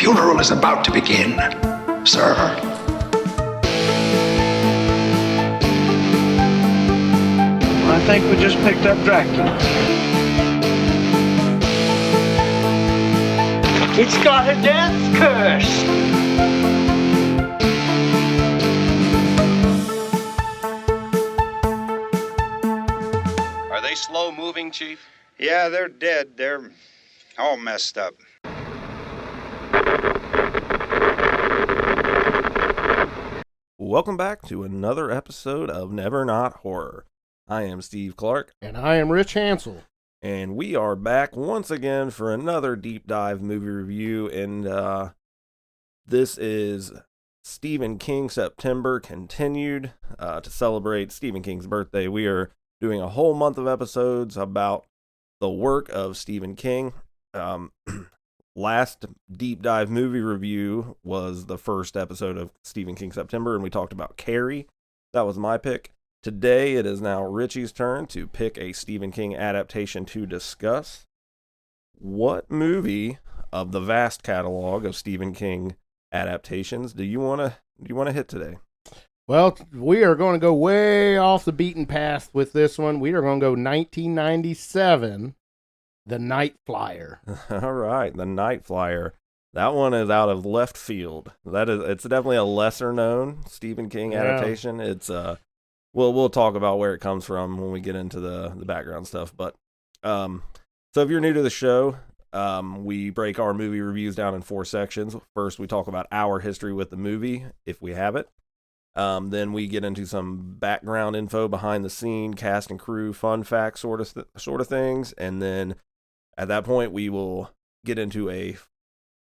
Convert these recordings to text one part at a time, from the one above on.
funeral is about to begin, sir. I think we just picked up Dracula. It's got a death curse! Are they slow moving, Chief? Yeah, they're dead. They're all messed up. Welcome back to another episode of Never Not Horror. I am Steve Clark. And I am Rich Hansel. And we are back once again for another deep dive movie review. And this is Stephen King September continued to celebrate Stephen King's birthday. We are doing a whole month of episodes about the work of Stephen King. Last deep dive movie review was the first episode of Stephen King September, and we talked about Carrie. That was my pick. Today, it is now Richie's turn to pick a Stephen King adaptation to discuss. What movie of the vast catalog of Stephen King adaptations do you want to hit today? Well, we are going to go way off the beaten path with this one. We are going to go 1997, The Night Flier. All right, The Night Flyer. That one is out of left field. It's definitely a lesser known Stephen King adaptation. It's we'll talk about where it comes from when we get into the background stuff. But so if you're new to the show, we break our movie reviews down in 4 sections. First, we talk about our history with the movie, if we have it. Then we get into some background info, behind the scene, cast and crew, fun facts, sort of things, and then at that point we will get into a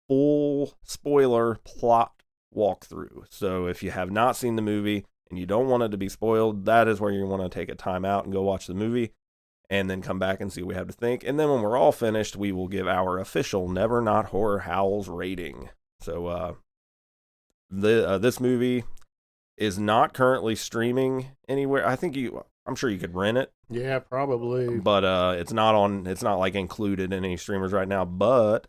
full spoiler plot walkthrough. So if you have not seen the movie and you don't want it to be spoiled, that is where you want to take a time out and go watch the movie, and then come back and see what we have to think. And then when we're all finished, we will give our official Never Not Horror Howls rating. So this movie is not currently streaming anywhere. I'm sure you could rent it. Yeah, probably. But it's not like included in any streamers right now. But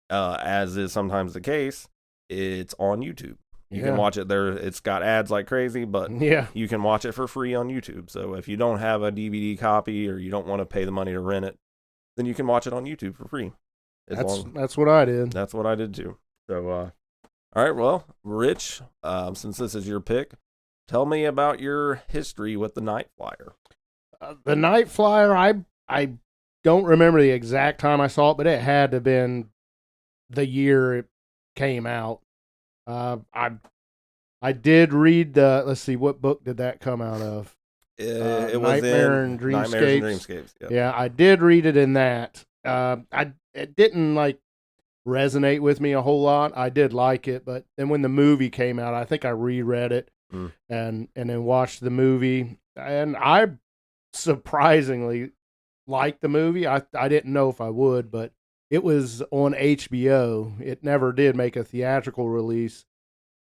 as is sometimes the case, it's on YouTube. You can watch it there. It's got ads like crazy, but you can watch it for free on YouTube. So if you don't have a DVD copy or you don't want to pay the money to rent it, then you can watch it on YouTube for free. That's what I did. That's what I did too. So all right, well, Rich, since this is your pick, tell me about your history with The Night Flyer. The Night Flyer, I don't remember the exact time I saw it, but it had to have been the year it came out. I did read let's see, what book did that come out of? It was Nightmare and Dreamscapes. Dreamscapes. Nightmare and Dreamscapes. Yep. Yeah, I did read it in that. It didn't resonate with me a whole lot. I did like it, but then when the movie came out, I think I reread it and then watched the movie, and I surprisingly liked the movie. I didn't know if I would, but it was on HBO. It never did make a theatrical release,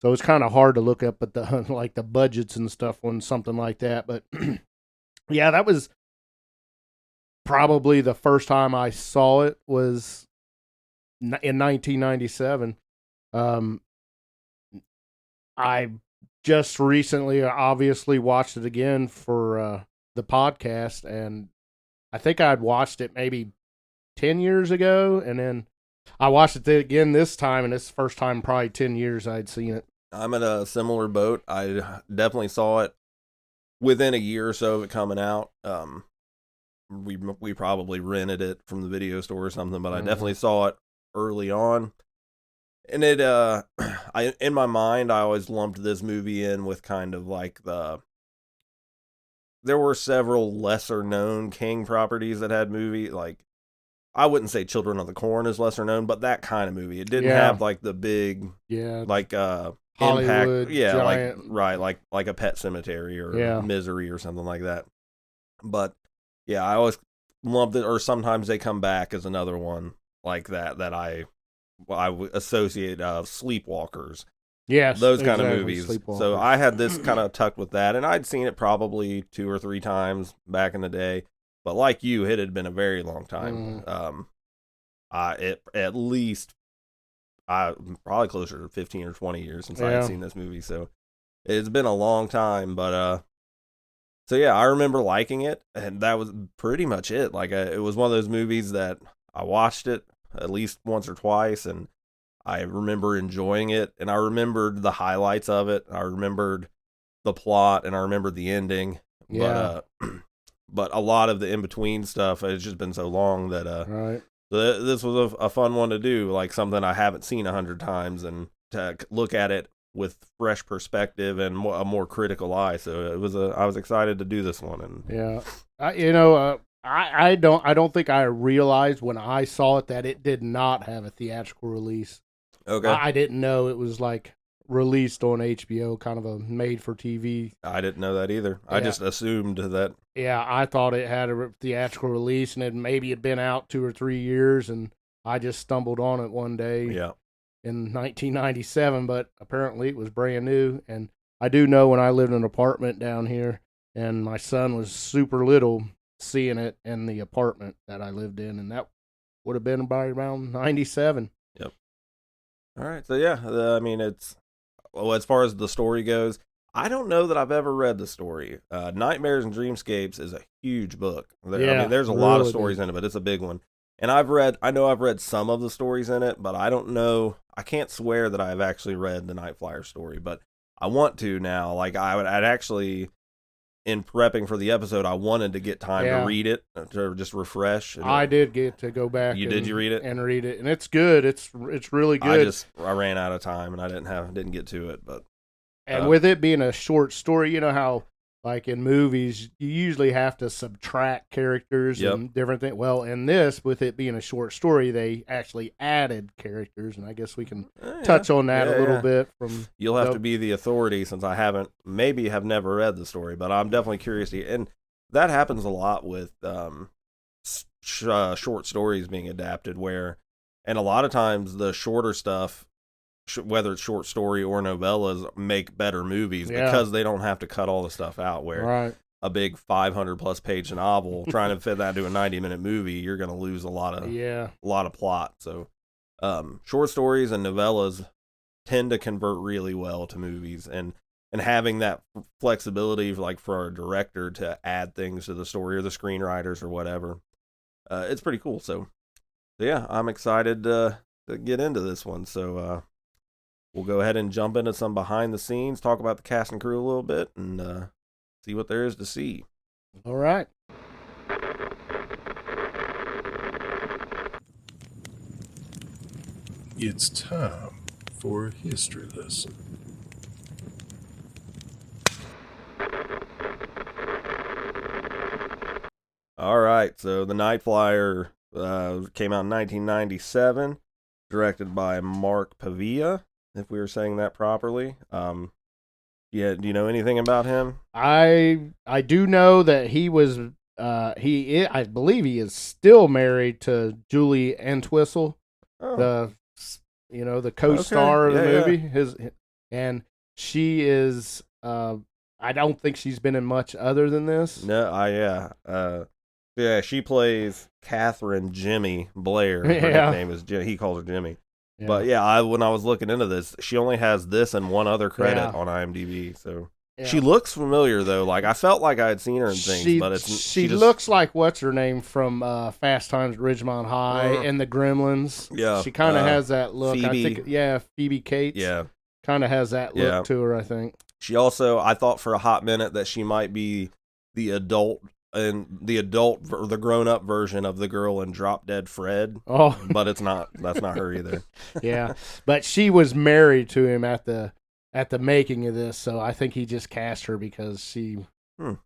so it's kind of hard to look up at the the budgets and stuff on something like that. But yeah, that was probably the first time I saw it was in 1997. I just recently obviously watched it again for the podcast, and I think I'd watched it maybe 10 years ago, and then I watched it again this time, and it's the first time in probably 10 years I'd seen it. I'm in a similar boat. I definitely saw it within a year or so of it coming out. We probably rented it from the video store or something, but I definitely saw it early on. And it in my mind, I always lumped this movie in with kind of like there were several lesser known King properties that had movie, like, I wouldn't say Children of the Corn is lesser known, but that kind of movie. It didn't have like the big Hollywood impact. Yeah, giant. like a Pet Cemetery or Misery or something like that. But yeah, I always lumped it, or sometimes they come back as another one like that I would associate Sleepwalkers. Yes, those kind of movies. So I had this kind of tucked with that, and I'd seen it probably 2 or 3 times back in the day. But like you, it had been a very long time. It at least probably closer to 15 or 20 years since I had seen this movie. So it's been a long time, but so yeah, I remember liking it, and that was pretty much it. Like it was one of those movies that I watched it at least once or twice, and I remember enjoying it, and I remembered the highlights of it. I remembered the plot, and I remembered the ending. Yeah. But a lot of the in between stuff, it's just been so long that Right. this was a fun one to do, like something I haven't seen 100 times, and to look at it with fresh perspective and a more critical eye. So I was excited to do this one. And yeah, I don't think I realized when I saw it that it did not have a theatrical release. Okay, I didn't know it was like released on HBO, kind of a made for TV. I didn't know that either. Yeah. I just assumed that. Yeah, I thought it had a theatrical release, and maybe it'd been out 2 or 3 years, and I just stumbled on it one day. Yeah. In 1997, but apparently it was brand new. And I do know when I lived in an apartment down here, and my son was super little, seeing it in the apartment that I lived in, and that would have been by around 97. Yep. All right. So yeah, I mean, as far as the story goes, I don't know that I've ever read the story. Nightmares and Dreamscapes is a huge book. I mean, there's a lot of stories in it, but it's a big one. And I know I've read some of the stories in it, but I don't know. I can't swear that I've actually read the Night Flyer story, but I want to now. Like I'd actually, in prepping for the episode, I wanted to get time to read it, to just refresh. I did get to go back. Did you read it? And read it, and it's good. It's really good. I ran out of time and I didn't get to it, but. And with it being a short story, you know how, like in movies, you usually have to subtract characters and different things. Well, in this, with it being a short story, they actually added characters, and I guess we can touch on that a little bit. You'll have to be the authority, since I have never read the story, but I'm definitely curious. And that happens a lot with short stories being adapted, and a lot of times the shorter stuff, whether it's short story or novellas, make better movies because they don't have to cut all the stuff out. Where a big 500 plus page novel, trying to fit that into a 90-minute movie, you're going to lose a lot of plot. So short stories and novellas tend to convert really well to movies, and having that flexibility, like for a director to add things to the story, or the screenwriters or whatever, it's pretty cool. So yeah, I'm excited to get into this one. So we'll go ahead and jump into some behind the scenes, talk about the cast and crew a little bit, and see what there is to see. All right. It's time for a history lesson. All right, so The Night Flyer came out in 1997, directed by Mark Pavia, if we were saying that properly. Yeah, do you know anything about him? I do know that he was I believe he is still married to Julie Entwistle, the co-star of the movie. And she is I don't think she's been in much other than this. No, she plays Catherine Jimmy Blair. Her nickname is Jimmy. He calls her Jimmy. Yeah. But when I was looking into this, she only has this and one other credit on IMDb. So she looks familiar, though. Like I felt like I had seen her in things, but she looks like what's her name from Fast Times at Ridgemont High and the Gremlins. Yeah, she kind of has that look. Phoebe. I think, Phoebe Cates. Yeah, kind of has that look to her. I think she also. I thought for a hot minute that she might be the the grown-up version of the girl in Drop Dead Fred. Oh, but it's not. That's not her either. Yeah, but she was married to him at the making of this, so I think he just cast her because she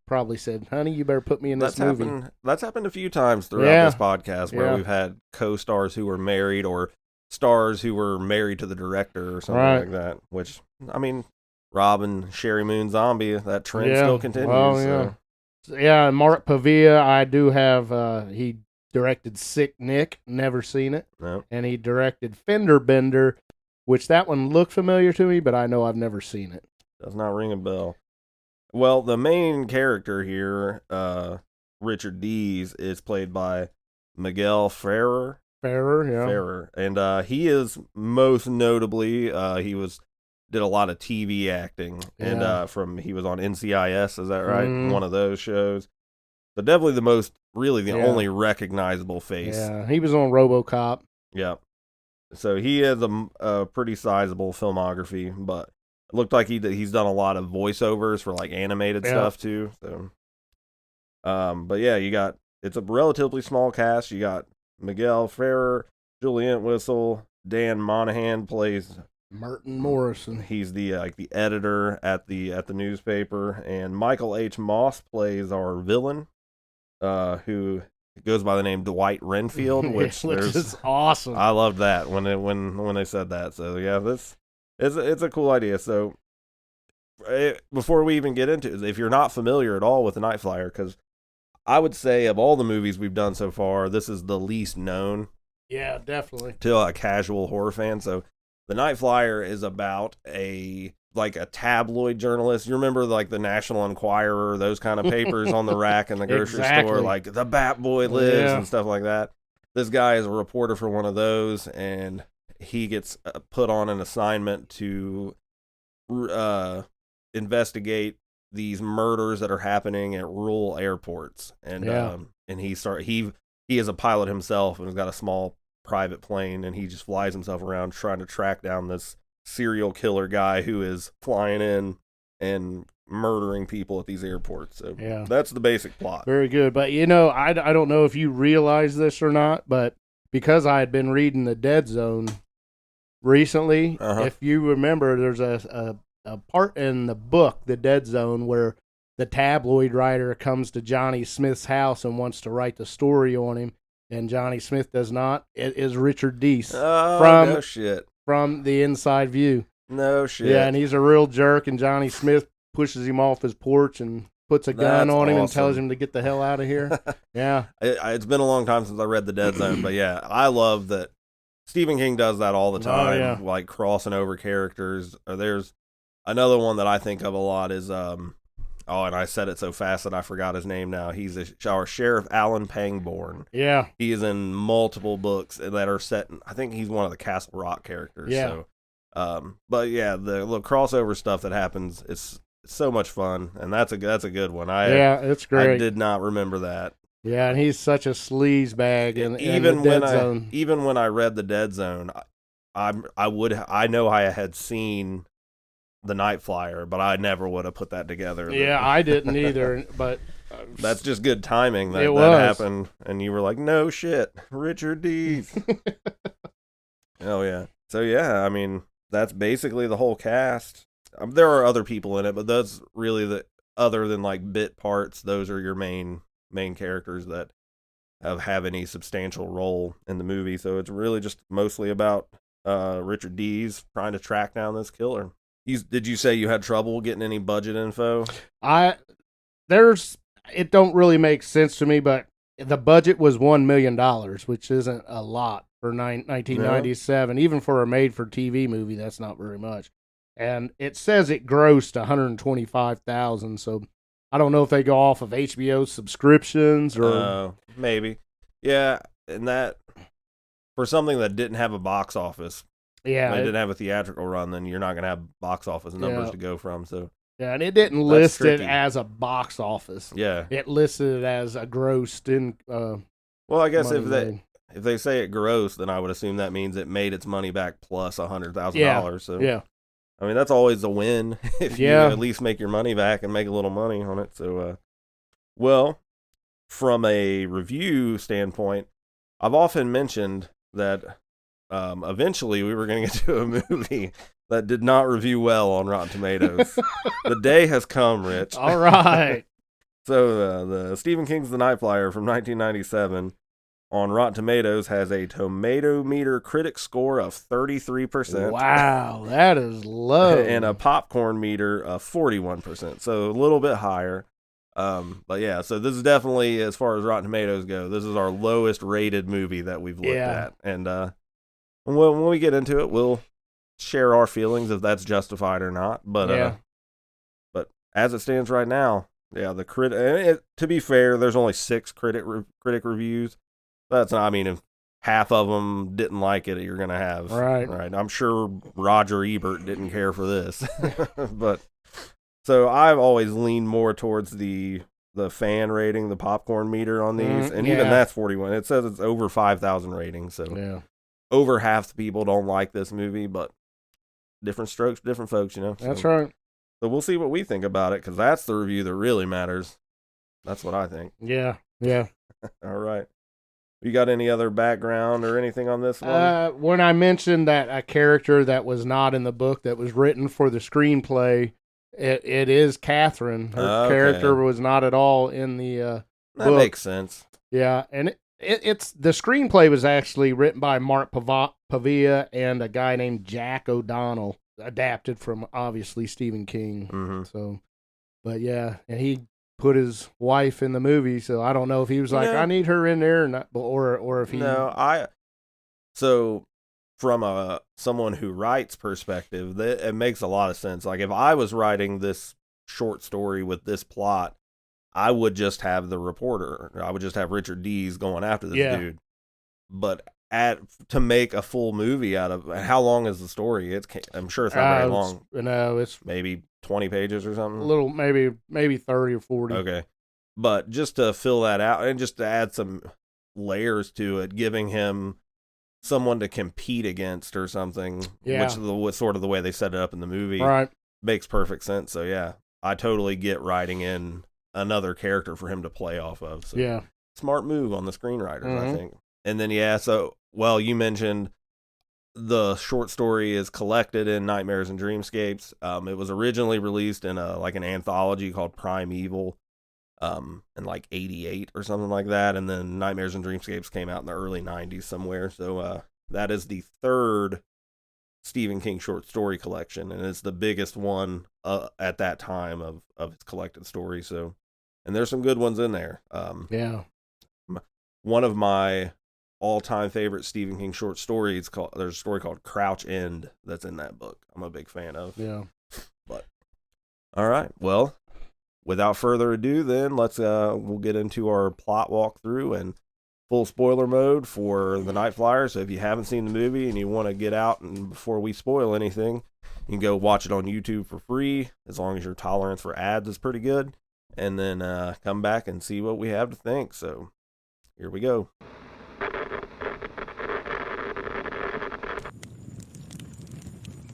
probably said, "Honey, you better put me in this movie." That's happened a few times throughout this podcast where we've had co-stars who were married, or stars who were married to the director or something like that. Which, I mean, Rob and Sherry Moon Zombie, that trend still continues. Well, so. Yeah, Mark Pavia, I do have, he directed Sick Nick, never seen it. No. And he directed Fender Bender, which that one looked familiar to me, but I know I've never seen it. Does not ring a bell. Well, the main character here, Richard Dees, is played by Miguel Ferrer. Ferrer, and he is most notably did a lot of TV acting, and he was on NCIS, is that right? One of those shows. So definitely the only recognizable face. Yeah, he was on RoboCop. Yeah. So he has a pretty sizable filmography, but it looked like he's done a lot of voiceovers for like animated stuff too. So, but yeah, it's a relatively small cast. You got Miguel Ferrer, Juliette Whistle, Dan Monahan plays Merton Morrison. He's the the editor at the newspaper, and Michael H. Moss plays our villain, who goes by the name Dwight Renfield, which is awesome. I loved that when they said that. So yeah, it's a cool idea. So before we even get into it, if you're not familiar at all with the Night Flyer, because I would say of all the movies we've done so far, this is the least known. Yeah, definitely. To a casual horror fan. So the Night Flyer is about a tabloid journalist. You remember like the National Enquirer, those kind of papers on the rack in the grocery store, like the Bat Boy lives and stuff like that. This guy is a reporter for one of those, and he gets put on an assignment to investigate these murders that are happening at rural airports. And and he is a pilot himself and has got a small private plane, and he just flies himself around trying to track down this serial killer guy who is flying in and murdering people at these airports. So that's the basic plot. Very good. But I don't know if you realize this or not, but because I had been reading The Dead Zone recently, if you remember, there's a part in the book The Dead Zone where the tabloid writer comes to Johnny Smith's house and wants to write the story on him, and Johnny Smith does not. It is Richard Deese no shit. From The Inside View. No shit. Yeah, and he's a real jerk, and Johnny Smith pushes him off his porch and puts a gun on him and tells him to get the hell out of here. Yeah. It's been a long time since I read The Dead Zone, but yeah, I love that Stephen King does that all the time, like crossing over characters. There's another one that I think of a lot is, and I said it so fast that I forgot his name now. He's our Sheriff Alan Pangborn. Yeah. He is in multiple books that are set in, I think he's one of the Castle Rock characters. Yeah. So, but yeah, the little crossover stuff that happens, it's so much fun, and that's a good one. It's great. I did not remember that. Yeah, and he's such a sleaze bag in even the Dead Zone. Even when I read The Dead Zone, I know I had seen The Night Flyer, but I never would have put that together. Yeah, I didn't either, but that's just good timing that happened, and you were like, no shit, Richard Deese. Oh yeah. So yeah, I mean, that's basically the whole cast. There are other people in it, but that's really other than like bit parts, those are your main characters that have any substantial role in the movie. So it's really just mostly about Richard Deese trying to track down this killer. Did you say you had trouble getting any budget info? It don't really make sense to me, but the budget was $1 million, which isn't a lot for 1997. No. Even for a made-for-TV movie, that's not very much. And it says it grossed $125,000, so I don't know if they go off of HBO subscriptions or maybe. Yeah, and that for something that didn't have a box office. Yeah, it didn't have a theatrical run, then you're not going to have box office numbers to go from. So yeah, and it didn't list it as a box office. Yeah, it listed it as a grossed in. Well, I guess if they say it grossed, then I would assume that means it made its money back plus $100,000. So yeah, I mean that's always a win if you at least make your money back and make a little money on it. So, well, from a review standpoint, I've often mentioned that. Eventually we were going to get to a movie that did not review well on Rotten Tomatoes. The day has come, Rich. All right. So the Stephen King's The Night Flyer from 1997 on Rotten Tomatoes has a tomato meter critic score of 33%. Wow, that is low. And a popcorn meter of 41%. So a little bit higher. But yeah, so this is definitely, as far as Rotten Tomatoes go, this is our lowest rated movie that we've looked at. And when we get into it, we'll share our feelings if that's justified or not. But but as it stands right now, yeah, to be fair, there's only 6 critic reviews. That's not. I mean, if half of them didn't like it, you're gonna have Right. I'm sure Roger Ebert didn't care for this, but so I've always leaned more towards the fan rating, the popcorn meter on these, and even that's 41. It says it's over 5,000 ratings, so over half the people don't like this movie, but different strokes, different folks, you know. That's right. So we'll see what we think about it, because that's the review that really matters. That's what I think. Yeah. All right. You got any other background or anything on this one? When I mentioned that a character that was not in the book that was written for the screenplay, it is Catherine. Her character was not at all in the that book. makes sense. Yeah, and it's the screenplay was actually written by Mark Pavia and a guy named Jack O'Donnell, adapted from obviously Stephen King. Mm-hmm. So, but yeah, and he put his wife in the movie, so I don't know if he was like, I need her in there, or if he. No, so from someone who writes perspective, it makes a lot of sense. Like if I was writing this short story with this plot, I would just have the reporter. I would just have Richard Dees going after this dude. But to make a full movie out of, how long is the story? I'm sure it's not very long. No, it's maybe 20 pages or something. A little, maybe 30 or 40. Okay, but just to fill that out and just to add some layers to it, giving him someone to compete against or something, which is sort of the way they set it up in the movie, right? Makes perfect sense. So yeah, I totally get writing in another character for him to play off of. So smart move on the screenwriters, I think. And then you mentioned the short story is collected in Nightmares and Dreamscapes. It was originally released in an anthology called Primeval, in like 88 or something like that, and then Nightmares and Dreamscapes came out in the early 90s somewhere. So that is the third Stephen King short story collection, and it's the biggest one at that time of his collected stories. So, and there's some good ones in there. One of my all-time favorite Stephen King short stories, there's a story called Crouch End that's in that book. I'm a big fan of. But all right, well, without further ado, then we'll get into our plot walkthrough and full spoiler mode for The Night Flyer. So if you haven't seen the movie and you want to get out and before we spoil anything, you can go watch it on YouTube for free, as long as your tolerance for ads is pretty good, and then come back and see what we have to think. So here we go.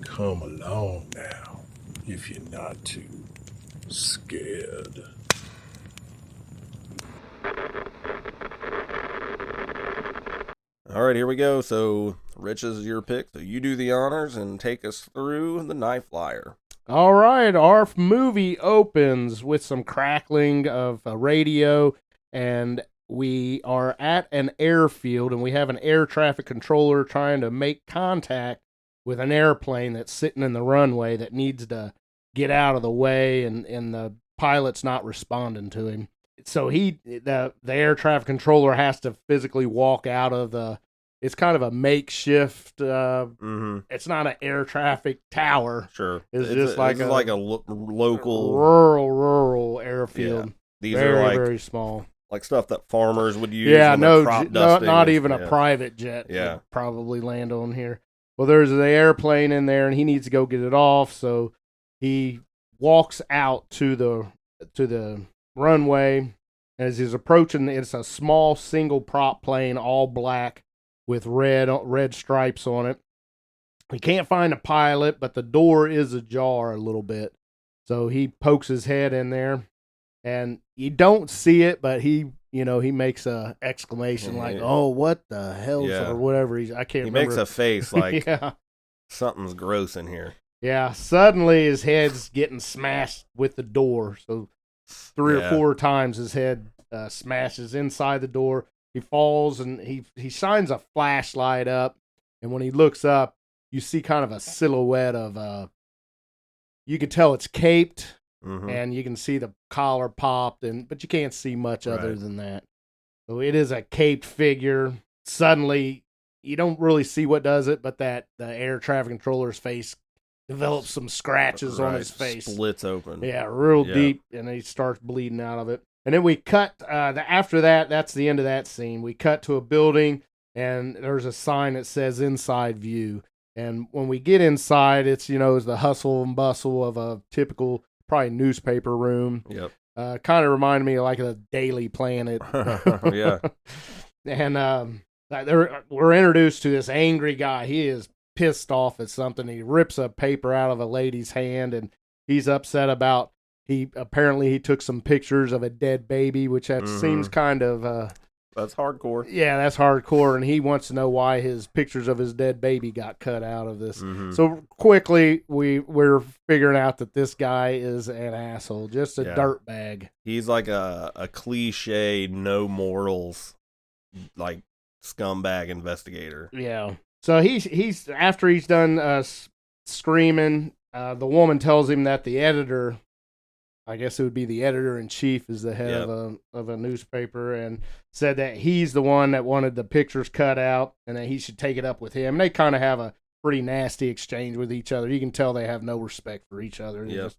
Come along now, if you're not too scared. All right, here we go. So, Rich, is your pick. So you do the honors and take us through The Night Flyer. All right, our movie opens with some crackling of a radio, and we are at an airfield, and we have an air traffic controller trying to make contact with an airplane that's sitting in the runway that needs to get out of the way, and the pilot's not responding to him. So the air traffic controller has to physically walk out of it's kind of a makeshift, it's not an air traffic tower. Sure. It's just like a local rural airfield. Yeah. These very, are very small. Like stuff that farmers would use. Yeah, not even a private jet would probably land on here. Well, there's an airplane in there, and he needs to go get it off. So he walks out to the runway. As he's approaching, it's a small single prop plane, all black with red stripes on it. He can't find a pilot, but the door is ajar a little bit. So he pokes his head in there, and you don't see it, but he makes a exclamation like, "Oh, what the hell?" or whatever. I can't remember. He makes a face like something's gross in here. Yeah, suddenly his head's getting smashed with the door. So 3 or 4 times his head smashes inside the door. He falls, and he shines a flashlight up, and when he looks up, you see kind of a silhouette of you can tell it's caped. And you can see the collar popped, but you can't see much other than that. So it is a caped figure. Suddenly, you don't really see what does it, but the air traffic controller's face develops some scratches on his face. Splits open. Yeah, real deep, and he starts bleeding out of it. And then we cut, after that, that's the end of that scene. We cut to a building. and there's a sign that says inside view. And when we get inside, it's, it's the hustle and bustle of a typical, probably newspaper room. Yep. Kind of reminded me of like a Daily Planet. Yeah. And we're introduced to this angry guy. He is pissed off at something. He rips a paper out of a lady's hand, and he's upset about he took some pictures of a dead baby, which seems kind of that's hardcore. Yeah, that's hardcore, and he wants to know why his pictures of his dead baby got cut out of this. So quickly, we're figuring out that this guy is an asshole, just a dirtbag. He's like a cliche, no morals, like scumbag investigator. Yeah. So he's after he's done screaming, the woman tells him that the editor, I guess it would be the editor-in-chief, is the head of a newspaper, and said that he's the one that wanted the pictures cut out and that he should take it up with him. And they kind of have a pretty nasty exchange with each other. You can tell they have no respect for each other. They just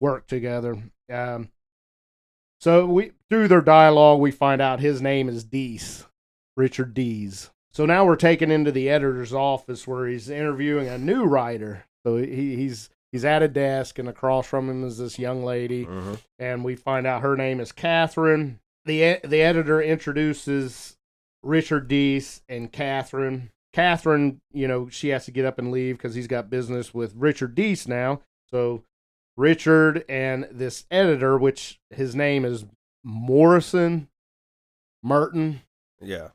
work together. So through their dialogue, we find out his name is Deese, Richard Deese. So now we're taken into the editor's office where he's interviewing a new writer. So he's at a desk, and across from him is this young lady, and we find out her name is Catherine. The editor introduces Richard Deese and Catherine. Catherine, she has to get up and leave because he's got business with Richard Deese now. So Richard and this editor, which his name is Merton. Yeah.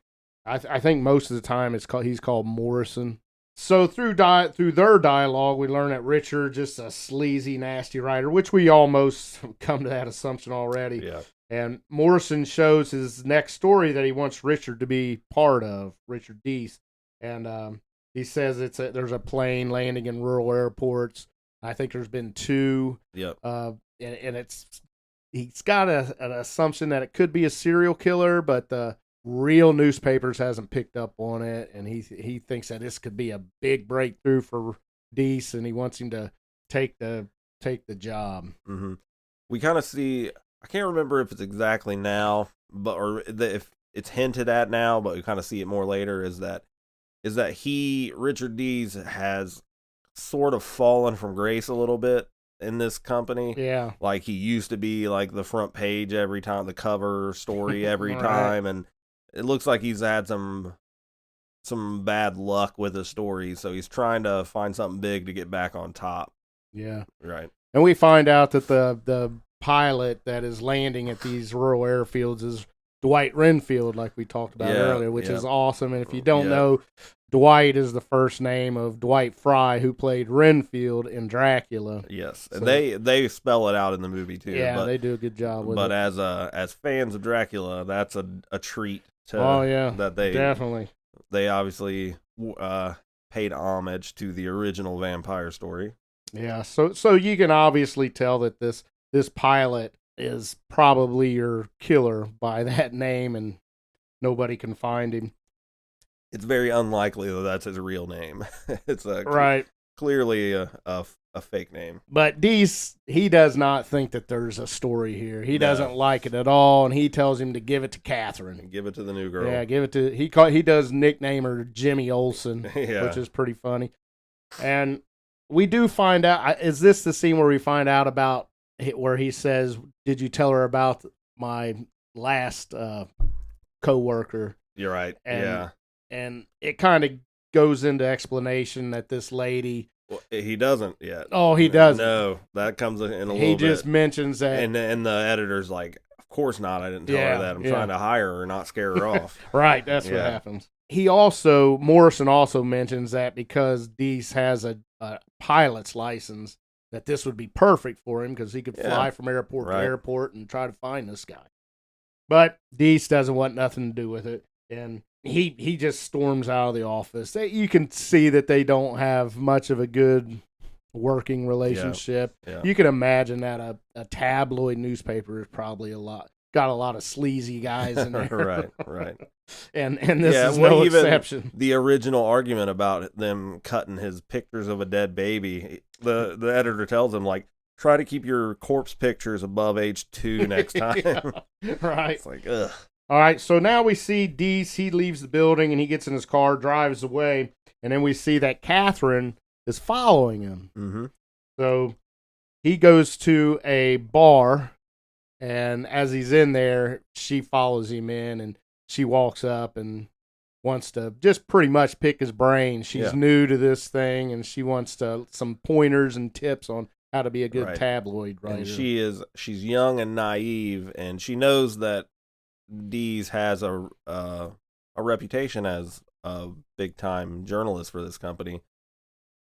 I think most of the time he's called Morrison. So through their dialogue, we learn that Richard just a sleazy, nasty writer, which we almost come to that assumption already. Yeah. And Morrison shows his next story that he wants Richard to be part of, Richard Deese. And he says there's a plane landing in rural airports. I think there's been 2. Yep. And he's got an assumption that it could be a serial killer, but the real newspapers hasn't picked up on it, and he thinks that this could be a big breakthrough for Deese, and he wants him to take the job. We kind of see, I can't remember if it's exactly now, if it's hinted at now, but we kind of see it more later, is that Richard Deese has sort of fallen from grace a little bit in this company. Yeah. Like he used to be like the front page every time, the cover story every time, and it looks like he's had some bad luck with his stories, so he's trying to find something big to get back on top. Yeah. Right. And we find out that the pilot that is landing at these rural airfields is Dwight Renfield, like we talked about earlier, which is awesome. And if you don't know, Dwight is the first name of Dwight Fry, who played Renfield in Dracula. Yes, and they spell it out in the movie too. Yeah, but they do a good job with it. But as fans of Dracula, that's a treat. That they definitely they obviously paid homage to the original vampire story. Yeah, so you can obviously tell that this pilot is probably your killer by that name, and nobody can find him. It's very unlikely that that's his real name. It's clearly a fake name. But Deese, he does not think that there's a story here. He doesn't like it at all, and he tells him to give it to Catherine. Give it to the new girl. Yeah, give it to he does nickname her Jimmy Olsen, which is pretty funny. And we do find out, is this the scene where we find out about where he says, "Did you tell her about my last co-worker?" You're right. And it kind of goes into explanation that this lady. Well, he doesn't yet. Oh, he doesn't. No, that comes in a little bit. He just mentions that. And the editor's like, of course not. I didn't tell her that. I'm trying to hire her, not scare her off. Right, that's what happens. Morrison also mentions that because Deese has a pilot's license, that this would be perfect for him because he could fly from airport to airport and try to find this guy. But Deese doesn't want nothing to do with it. And he just storms out of the office. You can see that they don't have much of a good working relationship. Yeah. You can imagine that a tabloid newspaper is probably got a lot of sleazy guys in there. Right. And this is no exception. The original argument about them cutting his pictures of a dead baby, the editor tells him, like, try to keep your corpse pictures above age 2 next time. Right. It's like, ugh. All right, so now we see Deese. He leaves the building and he gets in his car, drives away, and then we see that Catherine is following him. Mm-hmm. So he goes to a bar, and as he's in there, she follows him in, and she walks up and wants to just pretty much pick his brain. She's new to this thing, and she wants some pointers and tips on how to be a good tabloid writer. And she's young and naive, and she knows that Deese has a reputation as a big time journalist for this company,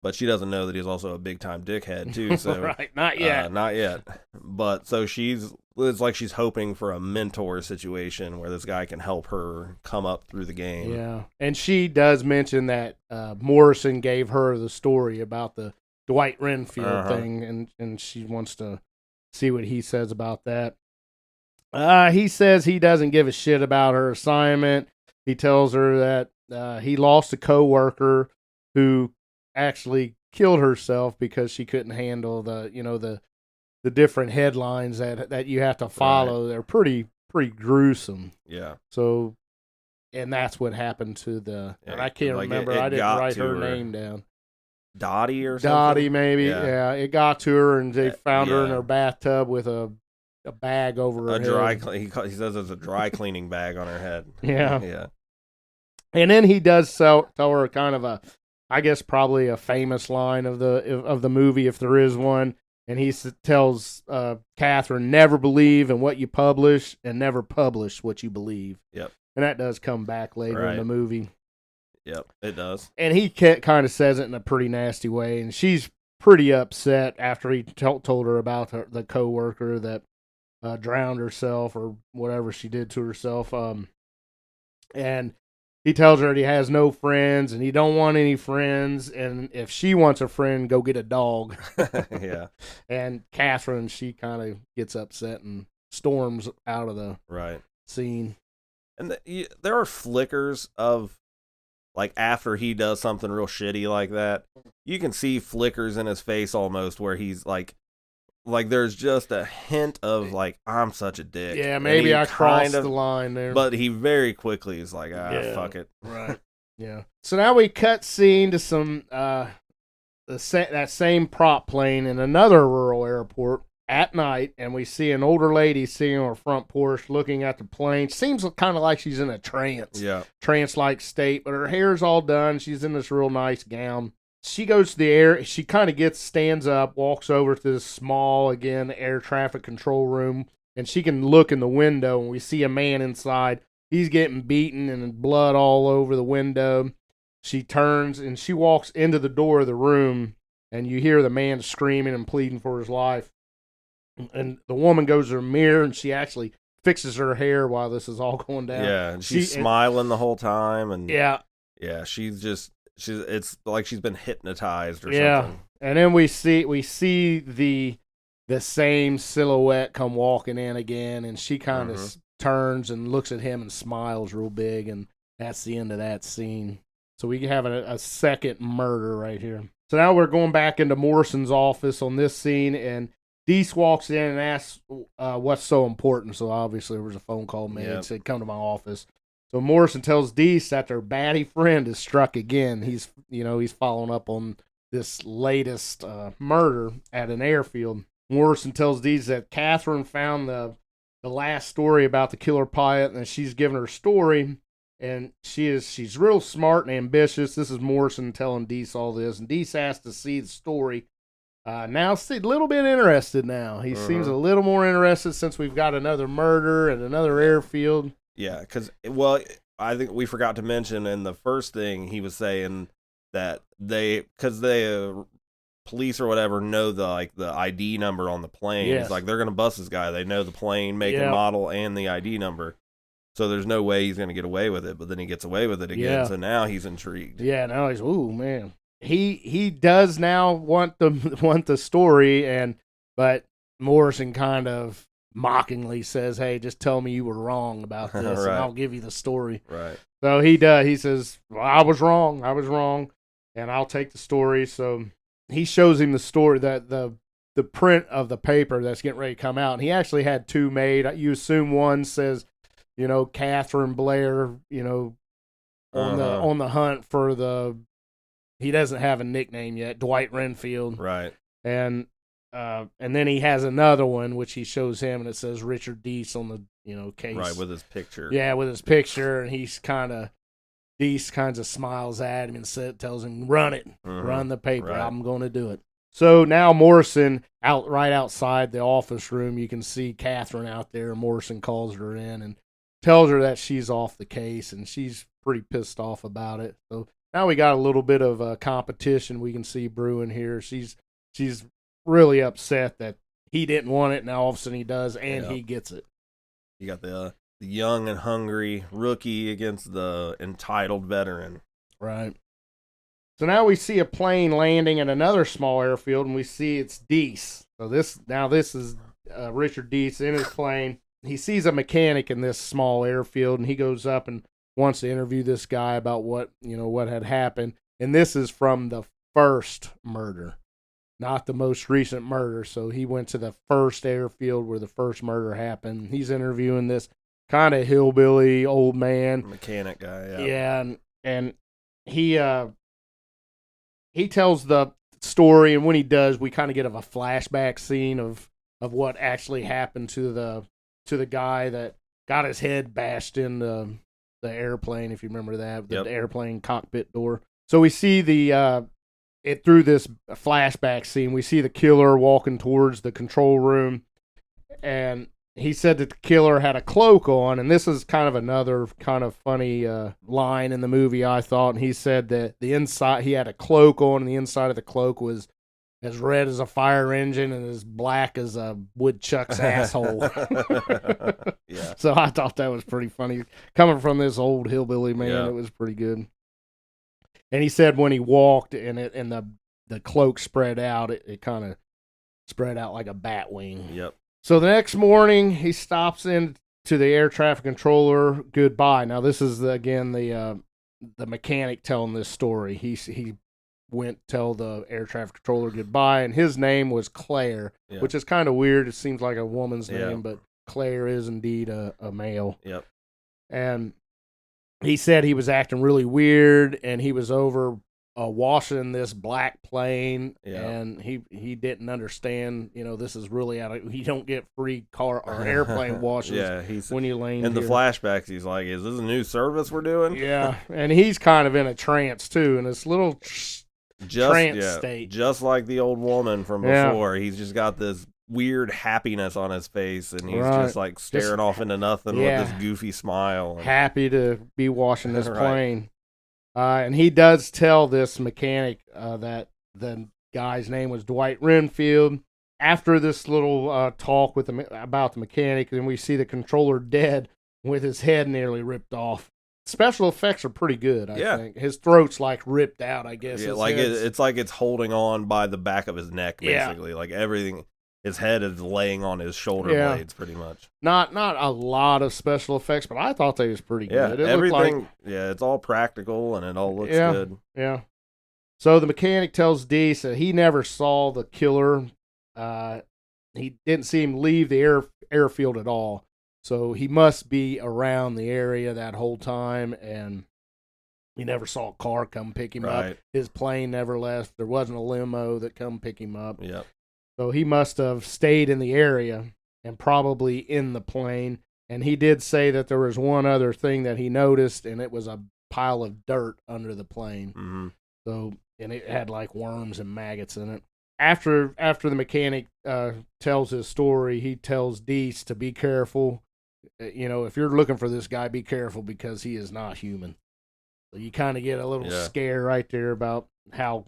but she doesn't know that he's also a big time dickhead too. So right, not yet, not yet. But so it's like she's hoping for a mentor situation where this guy can help her come up through the game. Yeah, and she does mention that Morrison gave her the story about the Dwight Renfield thing, and she wants to see what he says about that. He says he doesn't give a shit about her assignment. He tells her that he lost a coworker who actually killed herself because she couldn't handle the different headlines that you have to follow. Right. They're pretty gruesome. Yeah. So, and that's what happened to I can't remember. I didn't write her name down. Dottie or something? Dottie, maybe. Yeah. It got to her, and they found her in her bathtub with a bag over her head. He says it's a dry cleaning bag on her head. Yeah. Yeah. And then he does tell her kind of I guess probably a famous line of the movie, if there is one. And he tells Catherine, never believe in what you publish and never publish what you believe. Yep. And that does come back later in the movie. Yep, it does. And he kind of says it in a pretty nasty way. And she's pretty upset after he told her about the coworker that drowned herself or whatever she did to herself. And he tells her that he has no friends and he don't want any friends. And if she wants a friend, go get a dog. Yeah. And Catherine, she kind of gets upset and storms out of the scene. And there are flickers of, like, after he does something real shitty like that, you can see flickers in his face almost where he's like there's just a hint of like, I'm such a dick. Yeah, maybe I crossed the line there. But he very quickly is like, fuck it. Right. Yeah. So now we cut scene to some that same prop plane in another rural airport at night, and we see an older lady sitting on her front porch looking at the plane. Seems kind of like she's in a trance. Yeah. Trance-like state, but her hair's all done. She's in this real nice gown. She goes to the air. She kind of stands up, walks over to this small, again, air traffic control room, and she can look in the window, and we see a man inside. He's getting beaten and blood all over the window. She turns, and she walks into the door of the room, and you hear the man screaming and pleading for his life. And the woman goes to her mirror, and she actually fixes her hair while this is all going down. Yeah, and she's smiling the whole time, and yeah, it's like she's been hypnotized or something. And then we see the same silhouette come walking in again, and she kind of turns and looks at him and smiles real big, and that's the end of that scene. So we have a second murder right here. So now we're going back into Morrison's office on this scene, and Deese walks in and asks what's so important. So obviously there was a phone call made and said, come to my office. So Morrison tells Deese that their batty friend is struck again. He's following up on this latest murder at an airfield. Morrison tells Deese that Catherine found the last story about the killer pilot, and she's given her story. And she's real smart and ambitious. This is Morrison telling Deese all this, and Deese asks to see the story. Now, see, a little bit interested now. He seems a little more interested since we've got another murder at another airfield. Yeah, because, I think we forgot to mention in the first thing he was saying that police or whatever know the ID number on the plane. Yes. It's like they're going to bust this guy. They know the plane, make and model, and the ID number. So there's no way he's going to get away with it, but then he gets away with it again. Yeah. So now he's intrigued. Yeah, now he's, ooh, man. He does now want the story, but Morrison kind of mockingly says, hey, just tell me you were wrong about this, and I'll give you the story. Right. So he does. He says, well, I was wrong, and I'll take the story. So he shows him the story, that the print of the paper that's getting ready to come out, and he actually had two made. You assume one says Catherine Blair, on the hunt for he doesn't have a nickname yet, Dwight Renfield. Right. And then he has another one which he shows him, and it says Richard Deese on the case. Right, with his picture. Yeah, with his picture, and Deese kind of smiles at him and tells him, "Run it, run the paper. Right. I'm going to do it." So now Morrison, right outside the office room, you can see Catherine out there. Morrison calls her in and tells her that she's off the case, and she's pretty pissed off about it. So now we got a little bit of competition we can see brewing here. She's really upset that he didn't want it. Now all of a sudden he does, and he gets it. You got the young and hungry rookie against the entitled veteran. Right. So now we see a plane landing at another small airfield, and we see it's Deese. So this is Richard Deese in his plane. He sees a mechanic in this small airfield, and he goes up and wants to interview this guy about what had happened. And this is from the first murder, not the most recent murder. So he went to the first airfield where the first murder happened. He's interviewing this kind of hillbilly old man, mechanic guy. Yeah. Yeah, and he tells the story, and when he does, we kind of get a flashback scene of what actually happened to the guy that got his head bashed in the airplane, if you remember that, the airplane cockpit door. So we see through this flashback scene, we see the killer walking towards the control room, and he said that the killer had a cloak on, and this is kind of another kind of funny line in the movie, I thought. And he said that the inside, he had a cloak on, and the inside of the cloak was as red as a fire engine and as black as a woodchuck's asshole. Yeah. So I thought that was pretty funny. Coming from this old hillbilly man, Yeah. It was pretty good. And he said when he walked and the cloak spread out, it kind of spread out like a bat wing. Yep. So the next morning, he stops in to the air traffic controller. Goodbye. Now this is the mechanic telling this story. He went to tell the air traffic controller goodbye, and his name was Claire, which is kind of weird. It seems like a woman's name, but Claire is indeed a male. Yep. And he said he was acting really weird, and he was over washing this black plane, and he didn't understand. This is really you don't get free car or airplane washes. When you land in the here. flashbacks, he's like, "Is this a new service we're doing?" Yeah, and he's kind of in a trance too, in this little trance state, just like the old woman from before. He's just got this weird happiness on his face, and he's just like staring off into nothing with this goofy smile. Happy to be washing this plane. And he does tell this mechanic that the guy's name was Dwight Renfield. After this little talk with about the mechanic, then we see the controller dead with his head nearly ripped off. Special effects are pretty good, I think. His throat's like ripped out, I guess. Yeah, it's like it's holding on by the back of his neck, basically. Yeah. Like everything, his head is laying on his shoulder blades, pretty much. Not a lot of special effects, but I thought they was pretty good. Yeah, everything. It's all practical and it all looks good. Yeah. So the mechanic tells Deese that he never saw the killer. He didn't see him leave the airfield at all. So he must be around the area that whole time, and he never saw a car come pick him up. His plane never left. There wasn't a limo that come pick him up. Yep. So he must have stayed in the area and probably in the plane. And he did say that there was one other thing that he noticed, and it was a pile of dirt under the plane. Mm-hmm. So, and it had like worms and maggots in it. After the mechanic tells his story, he tells Deese to be careful. If you're looking for this guy, be careful because he is not human. So you kind of get a little scare right there about how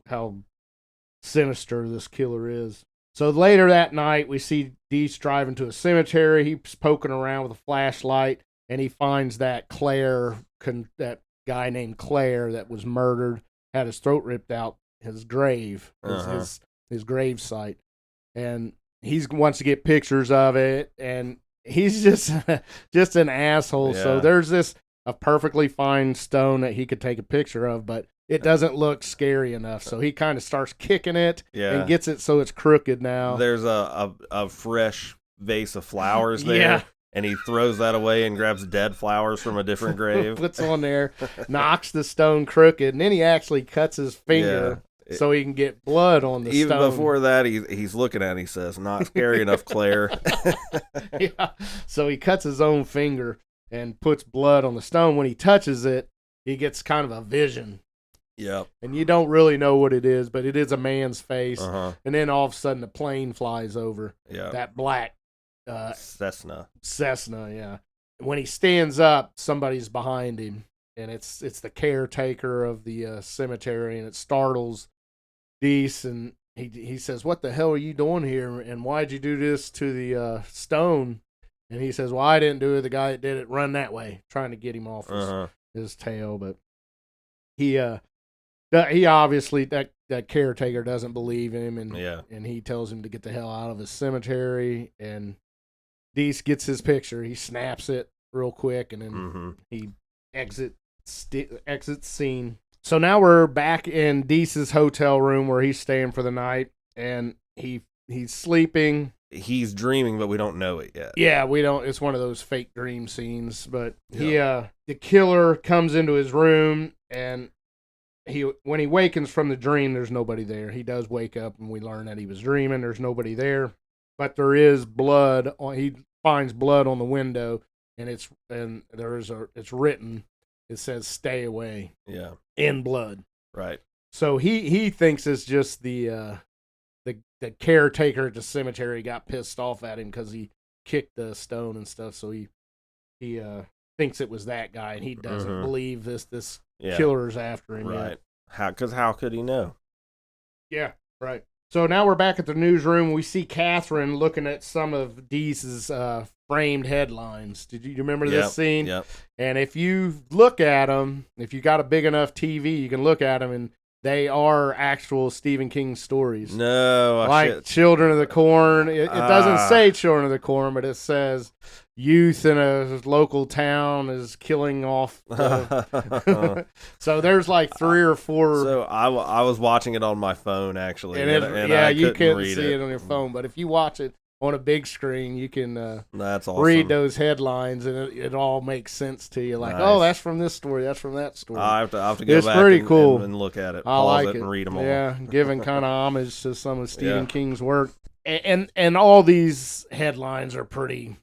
sinister this killer is. So later that night, we see Deese driving to a cemetery. He's poking around with a flashlight, and he finds that that guy named Claire that was murdered, had his throat ripped out, his grave, his grave site. And he wants to get pictures of it, and he's just an asshole. Yeah. So there's a perfectly fine stone that he could take a picture of, but it doesn't look scary enough. So he kind of starts kicking it and gets it so it's crooked now. There's a fresh vase of flowers there. Yeah. and he throws that away and grabs dead flowers from a different grave. Puts on there, knocks the stone crooked, and then he actually cuts his finger so he can get blood on the Even stone. before that, he's looking at it, he says, "Not scary enough, Claire." Yeah. So he cuts his own finger and puts blood on the stone. When he touches it, he gets kind of a vision. Yep. And you don't really know what it is, but it is a man's face. Uh-huh. And then all of a sudden, a plane flies over. Yeah. That black Cessna. Yeah. When he stands up, somebody's behind him, and it's the caretaker of the cemetery, and it startles Deese, and he says, "What the hell are you doing here? And why'd you do this to the stone?" And he says, "Well, I didn't do it. The guy that did it run that way," trying to get him off his tail. But he obviously that caretaker doesn't believe him, and he tells him to get the hell out of his cemetery. And Deese gets his picture. He snaps it real quick, and then he exits scene. So now we're back in Deese's hotel room where he's staying for the night, and he's sleeping. He's dreaming, but we don't know it yet. Yeah, we don't. It's one of those fake dream scenes. But the killer comes into his room, and when he wakens from the dream, there's nobody there. He does wake up, and we learn that he was dreaming. There's nobody there, but there is blood. He finds blood on the window, and it's written. It says "Stay away." Yeah. In blood. Right. So he thinks it's just the caretaker at the cemetery got pissed off at him because he kicked the stone and stuff. So he thinks it was that guy, and he doesn't believe this killer's after him. Right. How could he know? Yeah. Right. So now we're back at the newsroom. We see Catherine looking at some of Deese's framed headlines. Did you remember this scene? Yep. And if you look at them, if you got a big enough TV, you can look at them, and they are actual Stephen King stories. No, like Children of the Corn. It doesn't say Children of the Corn, but it says youth in a local town is killing off. So there's like 3 or 4. So I was watching it on my phone actually, and you couldn't see it on your phone, but if you watch it on a big screen, you can that's awesome. Read those headlines, and it all makes sense to you. Like, oh, that's from this story, that's from that story. I have to go it's back pretty cool. and look at it. I like it and read them all. Yeah, giving kind of homage to some of Stephen King's work. And all these headlines are pretty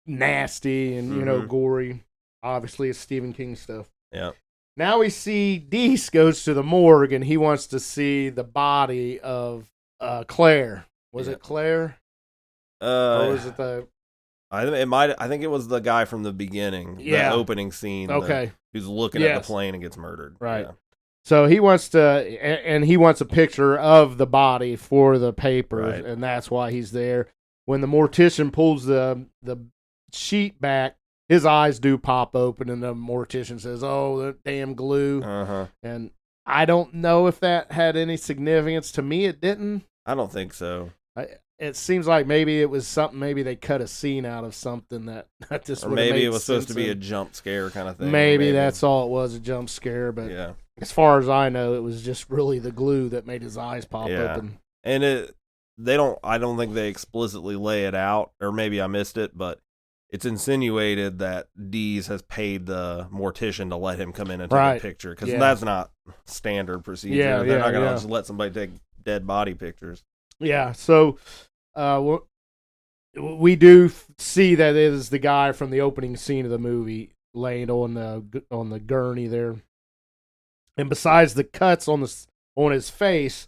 nasty and gory. Obviously, it's Stephen King stuff. Yeah. Now we see Deese goes to the morgue, and he wants to see the body of Claire. Was it Claire? Or was it the? I think it was the guy from the beginning. Yeah. The opening scene. Okay. Who's looking at the plane and gets murdered. Right. Yeah. So he wants to, and he wants a picture of the body for the paper, Right. and that's why he's there. When the mortician pulls the sheet back, his eyes do pop open, and the mortician says, "Oh, the damn glue." And I don't know if that had any significance. To me, it didn't. I don't think so. It seems like maybe it was something. Maybe they cut a scene out of something that just. Or maybe it was supposed to be a jump scare kind of thing. Maybe that's all it was, a jump scare. But as far as I know, it was just really the glue that made his eyes pop open. And I don't think they explicitly lay it out, or maybe I missed it, but it's insinuated that Deese has paid the mortician to let him come in and take a picture, because that's not standard procedure. They're not going to just let somebody take dead body pictures. Yeah, so we do see that it is the guy from the opening scene of the movie laying on the gurney there. And besides the cuts on his face,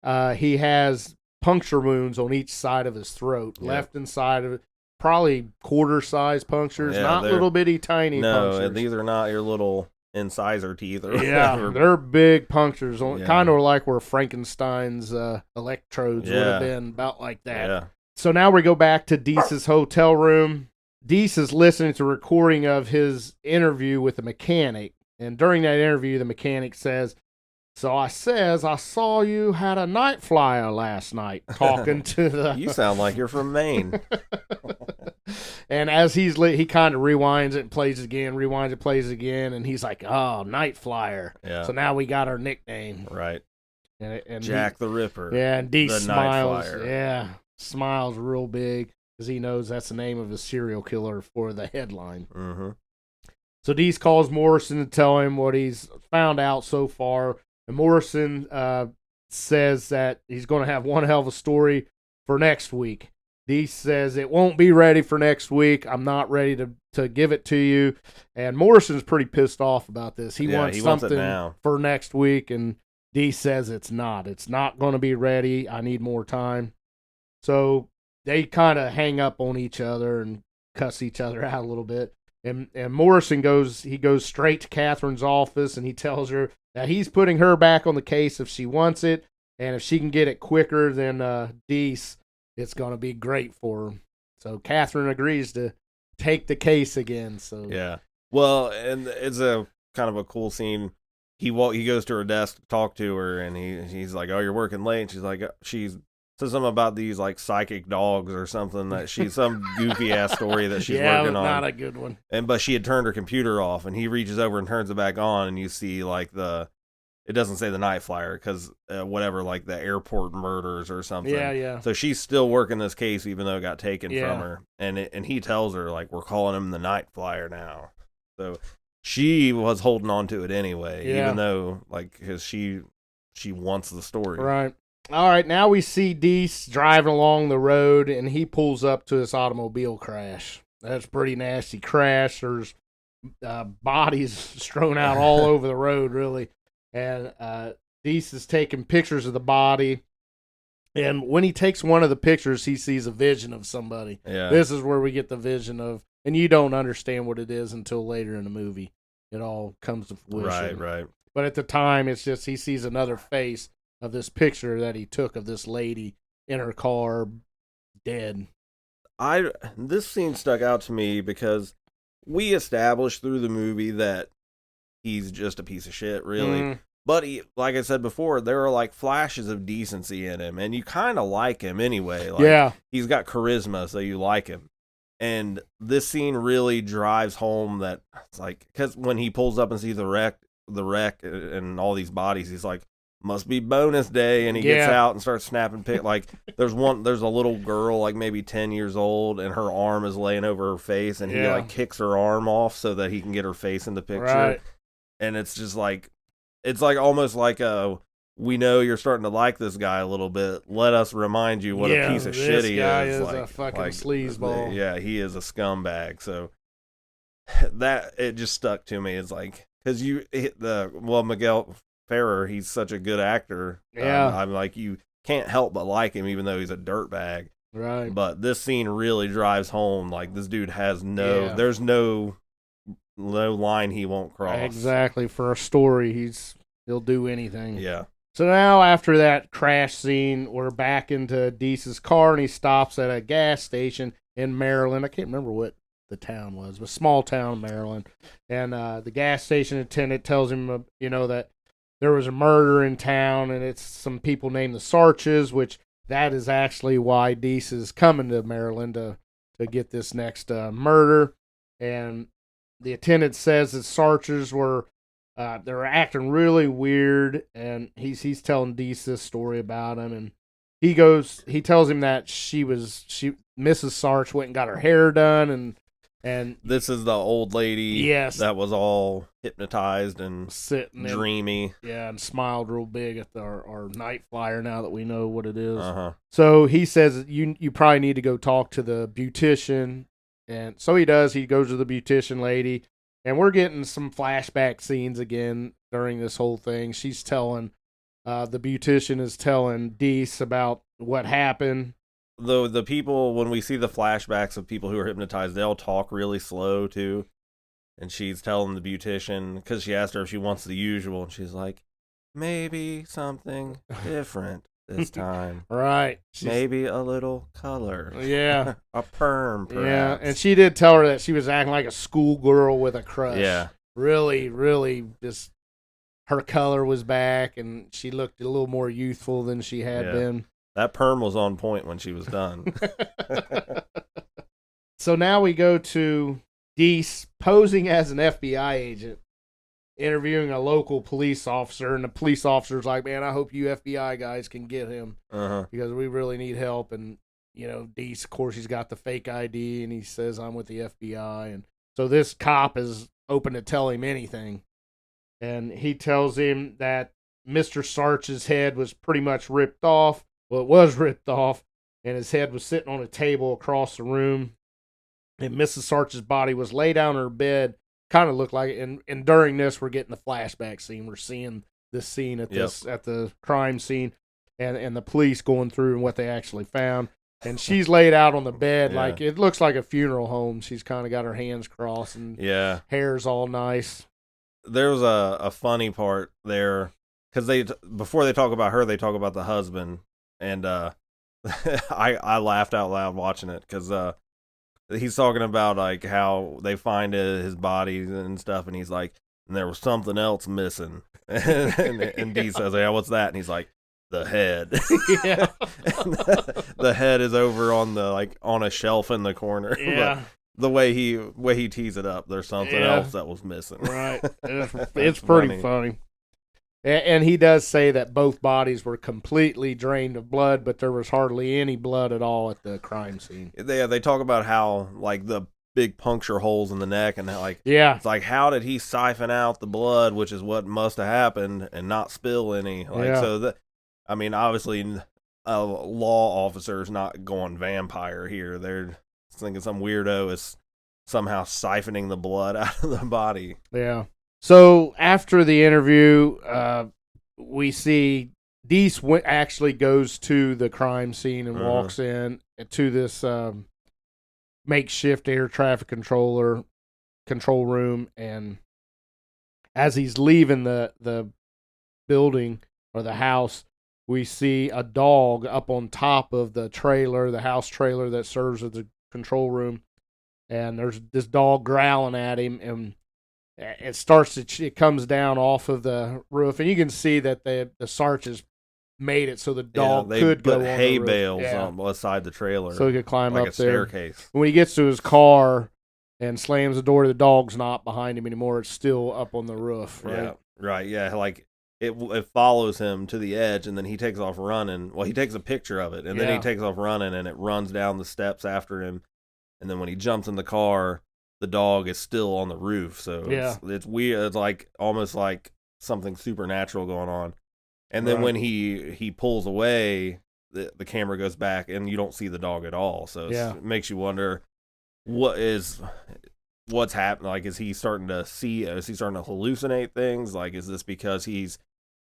he has puncture wounds on each side of his throat, left and side of it. Probably quarter-size punctures, not little bitty tiny punctures. No, these are not your little incisor teeth. Or they're big punctures, kind of like where Frankenstein's electrodes would have been, about like that. Yeah. So now we go back to Deese's hotel room. Deese is listening to a recording of his interview with the mechanic, and during that interview, the mechanic says, "So I saw you had a night flyer last night," talking to the... You sound like you're from Maine. And as he kind of rewinds it and plays it again, rewinds it, plays it again, and he's like, "Oh, Night Flyer." Yeah. So now we got our nickname. Right. And Jack the Ripper. Yeah, and Deese the smiles. Night Flyer. Yeah, smiles real big. because he knows that's the name of a serial killer for the headline. Mm-hmm. So Deese calls Morrison to tell him what he's found out so far. And Morrison says that he's going to have one hell of a story for next week. Deese says it won't be ready for next week. I'm not ready to give it to you. And Morrison's pretty pissed off about this. He wants something for next week, and Deese says it's not. It's not going to be ready. I need more time. So they kind of hang up on each other and cuss each other out a little bit. And Morrison goes straight to Catherine's office, and he tells her that he's putting her back on the case if she wants it, and if she can get it quicker than Deese, it's going to be great for her. So Catherine agrees to take the case again. So yeah, well, and it's a kind of a cool scene. He goes to her desk to talk to her, and he's like, "Oh, you're working late." And she's like, she's says something about these like psychic dogs or something, that she's some goofy ass story that she's working on. Not a good one. But she had turned her computer off, and he reaches over and turns it back on, and you see like it doesn't say the Night Flyer because whatever, like the airport murders or something. Yeah. So she's still working this case even though it got taken from her, and he tells her like, we're calling him the Night Flyer now. So she was holding on to it anyway, even though like because she wants the story. Right. All right. Now we see Deese driving along the road, and he pulls up to this automobile crash. That's a pretty nasty crash. There's bodies strewn out all over the road, really. And Deese is taking pictures of the body. And when he takes one of the pictures, he sees a vision of somebody. Yeah. This is where we get the vision of, and you don't understand what it is until later in the movie. It all comes to fruition. Right. But at the time, it's just he sees another face of this picture that he took of this lady in her car, dead. This scene stuck out to me because we established through the movie that he's just a piece of shit, really. But like I said before, there are like flashes of decency in him, and you kind of like him anyway. Like, he's got charisma, so you like him. And this scene really drives home that it's like, because when he pulls up and sees the wreck and all these bodies, he's like, must be bonus day, and he gets out and starts snapping like there's a little girl like maybe 10 years old, and her arm is laying over her face, and he like kicks her arm off so that he can get her face in the picture. Right. And it's just like, it's like almost like we know you're starting to like this guy a little bit. Let us remind you what a piece of shit he is. This guy is a fucking sleazeball. Yeah, he is a scumbag. So that it just stuck to me. It's like, because Miguel Ferrer, he's such a good actor. I'm like, you can't help but like him, even though he's a dirtbag. Right. But this scene really drives home. Like, this dude has there's no line he won't cross. Exactly. For a story, he'll do anything. Yeah. So now after that crash scene, we're back into Deese's car, and he stops at a gas station in Maryland. I can't remember what the town was, but small town Maryland. And the gas station attendant tells him, that there was a murder in town, and it's some people named the Sarches, which that is actually why Deese is coming to Maryland to get this next murder. And the attendant says that Sarches were they're acting really weird, and he's telling Deese this story about him, and he tells him that Mrs. Sarch went and got her hair done, and this is the old lady that was all hypnotized and sitting dreamy. And smiled real big at our Night Flyer now that we know what it is. So he says you probably need to go talk to the beautician, and so he does. He goes to the beautician lady, and we're getting some flashback scenes again during this whole thing. She's telling the beautician is telling Deese about what happened. The people, when we see the flashbacks of people who are hypnotized, they'll talk really slow too. And she's telling the beautician, because she asked her if she wants the usual, and she's like, maybe something different this time. Right. Maybe a little color. Yeah. A perm, perhaps. Yeah, and she did tell her that she was acting like a schoolgirl with a crush. Yeah. Really, really, just her color was back, and she looked a little more youthful than she had been. That perm was on point when she was done. So now we go to Deese posing as an FBI agent, interviewing a local police officer, and the police officer's like, man, I hope you FBI guys can get him because we really need help. And Deese, of course, he's got the fake ID, and he says, I'm with the FBI. And so this cop is open to tell him anything. And he tells him that Mr. Sarch's head was pretty much ripped off. Well, it was ripped off, and his head was sitting on a table across the room. And Mrs. Sarch's body was laid down in her bed, kind of looked like it. And during this, we're getting the flashback scene. We're seeing this scene at the crime scene, and the police going through and what they actually found. And she's laid out on the bed like it looks like a funeral home. She's kind of got her hands crossed and hair's all nice. There was a funny part there because before they talk about her, they talk about the husband, and I laughed out loud watching it because he's talking about like how they find his body and stuff, and he's like, and there was something else missing, and Dee says, "Yeah, what's that?" And he's like, the head. Yeah. The head is over on on a shelf in the corner. Yeah. But the way he tees it up, there's something else that was missing. Right. It's pretty funny. And he does say that both bodies were completely drained of blood, but there was hardly any blood at all at the crime scene. They talk about how like the big puncture holes in the neck and it's like how did he siphon out the blood, which is what must have happened, and not spill any so that. I mean, obviously, a law officer is not going vampire here. They're thinking some weirdo is somehow siphoning the blood out of the body. Yeah. So after the interview, we see Deese actually goes to the crime scene and walks in to this makeshift air traffic control room. And as he's leaving the building or the house, we see a dog up on top of the house trailer that serves as the control room. And there's this dog growling at him, and it comes down off of the roof. And you can see that the Sarches made it so the dog could go on the roof. Hay bales beside the trailer. So he could climb like up a there. Staircase. When he gets to his car and slams the door, the dog's not behind him anymore. It's still up on the roof. Right? Yeah, right. Yeah, like it follows him to the edge, and then he takes off running. Well, he takes a picture of it, and then he takes off running, and it runs down the steps after him. And then when he jumps in the car, the dog is still on the roof. So it's weird. It's like almost like something supernatural going on. And then when he pulls away, the camera goes back, and you don't see the dog at all. So it makes you wonder what's happening. Like, is he starting to hallucinate things? Like, is this because he's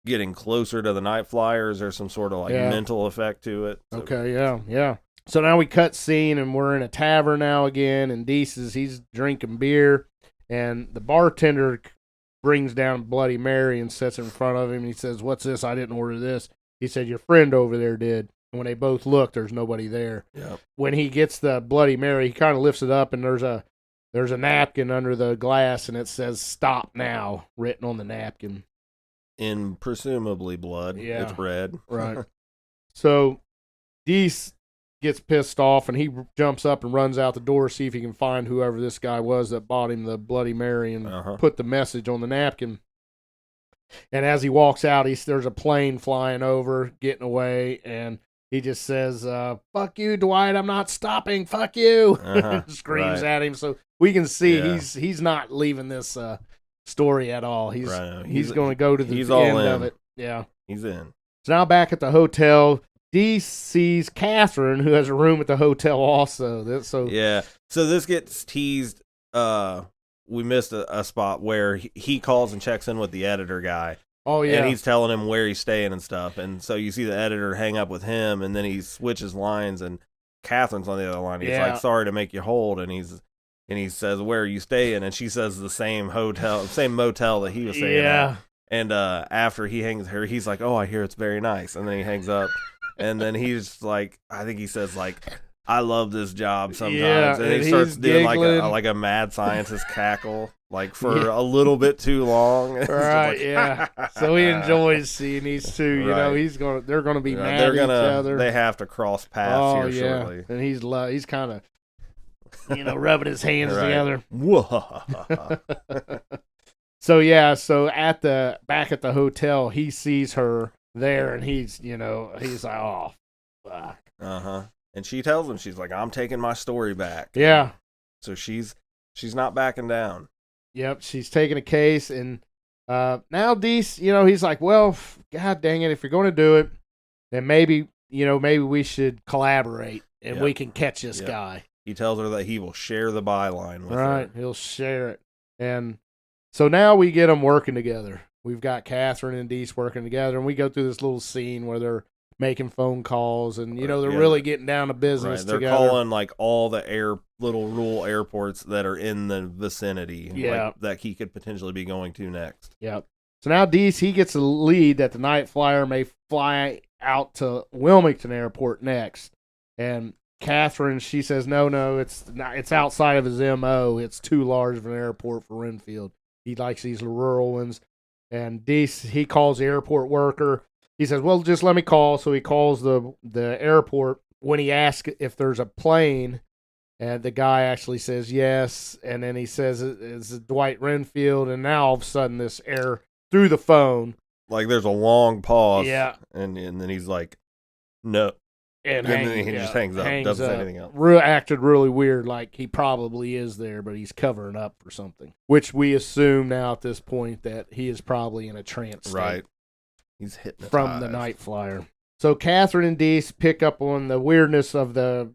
getting closer to the night flyer? Is there some sort of mental effect to it? So, okay, yeah. So now we cut scene, and we're in a tavern now again, and he's drinking beer, and the bartender brings down Bloody Mary and sets it in front of him, and he says, "What's this? I didn't order this." He said, "Your friend over there did." And when they both look, there's nobody there. Yep. When he gets the Bloody Mary, he kind of lifts it up, and there's a napkin under the glass, and it says "Stop Now" written on the napkin. In presumably blood. Yeah. It's red. Right. So Deese gets pissed off, and he jumps up and runs out the door to see if he can find whoever this guy was that bought him the Bloody Mary and put the message on the napkin. And as he walks out, there's a plane flying over, getting away, and he just says, "Fuck you, Dwight, I'm not stopping, fuck you." Screams at him. So we can see he's not leaving this story at all. He's going to go to the end of it. Yeah. He's in. So now back at the hotel, Dee sees Catherine, who has a room at the hotel also. So this gets teased. We missed a spot where he calls and checks in with the editor guy. Oh, yeah. And he's telling him where he's staying and stuff. And so you see the editor hang up with him, and then he switches lines, and Catherine's on the other line. He's like, "Sorry to make you hold." And he says, "Where are you staying?" And she says the same motel that he was staying at. And after he hangs her, he's like, "Oh, I hear it's very nice." And then he hangs up. And then he's like, I think he says like, "I love this job sometimes." And he starts doing like a mad scientist cackle, like for a little bit too long. Right, So he enjoys seeing these two. You know, they're gonna be mad at each other. They have to cross paths here shortly. And he's kind of, rubbing his hands together. So back at the hotel, he sees her there, and he's like, "Oh, fuck." And she tells him, she's like, I'm taking my story back. Yeah. So she's not backing down. Yep, she's taking a case, and now Deese, he's like, well, God dang it, if you're going to do it, then maybe we should collaborate, and we can catch this guy. He tells her that he will share the byline with her. Right, he'll share it. And so now we get them working together. We've got Catherine and Deese working together, and we go through this little scene where they're making phone calls, and they're really getting down to business They're together. calling like all the little rural airports that are in the vicinity, that he could potentially be going to next. Yep. So now Deese, he gets a lead that the Night Flyer may fly out to Wilmington Airport next, and Catherine, she says no, it's outside of his MO. It's too large of an airport for Renfield. He likes these rural ones. And Deese, he calls the airport worker. He says, well, just let me call. So he calls the airport. When he asks if there's a plane, and the guy actually says yes. And then he says, it's Dwight Renfield. And now all of a sudden this air through the phone. Like there's a long pause. Yeah. And then he's like, no. And then he just hangs up. Doesn't say anything else. Acted really weird, like he probably is there, but he's covering up for something. Which we assume now at this point that he is probably in a trance state. Right. He's hypnotized. From the Night Flyer. So Catherine and Deese pick up on the weirdness of the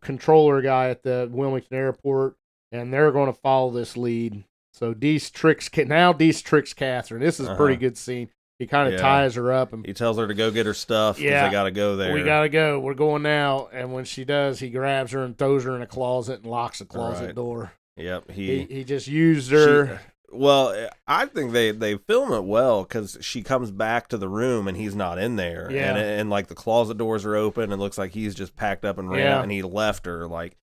controller guy at the Wilmington Airport, and they're going to follow this lead. So Deese tricks Catherine. This is a pretty good scene. He kind of ties her up. And he tells her to go get her stuff because they got to go there. We got to go. We're going now. And when she does, he grabs her and throws her in a closet and locks the closet door. Yep. He just used her. I think they film it well because she comes back to the room and he's not in there. Yeah. And like the closet doors are open. And it looks like he's just packed up and ran out and he left her.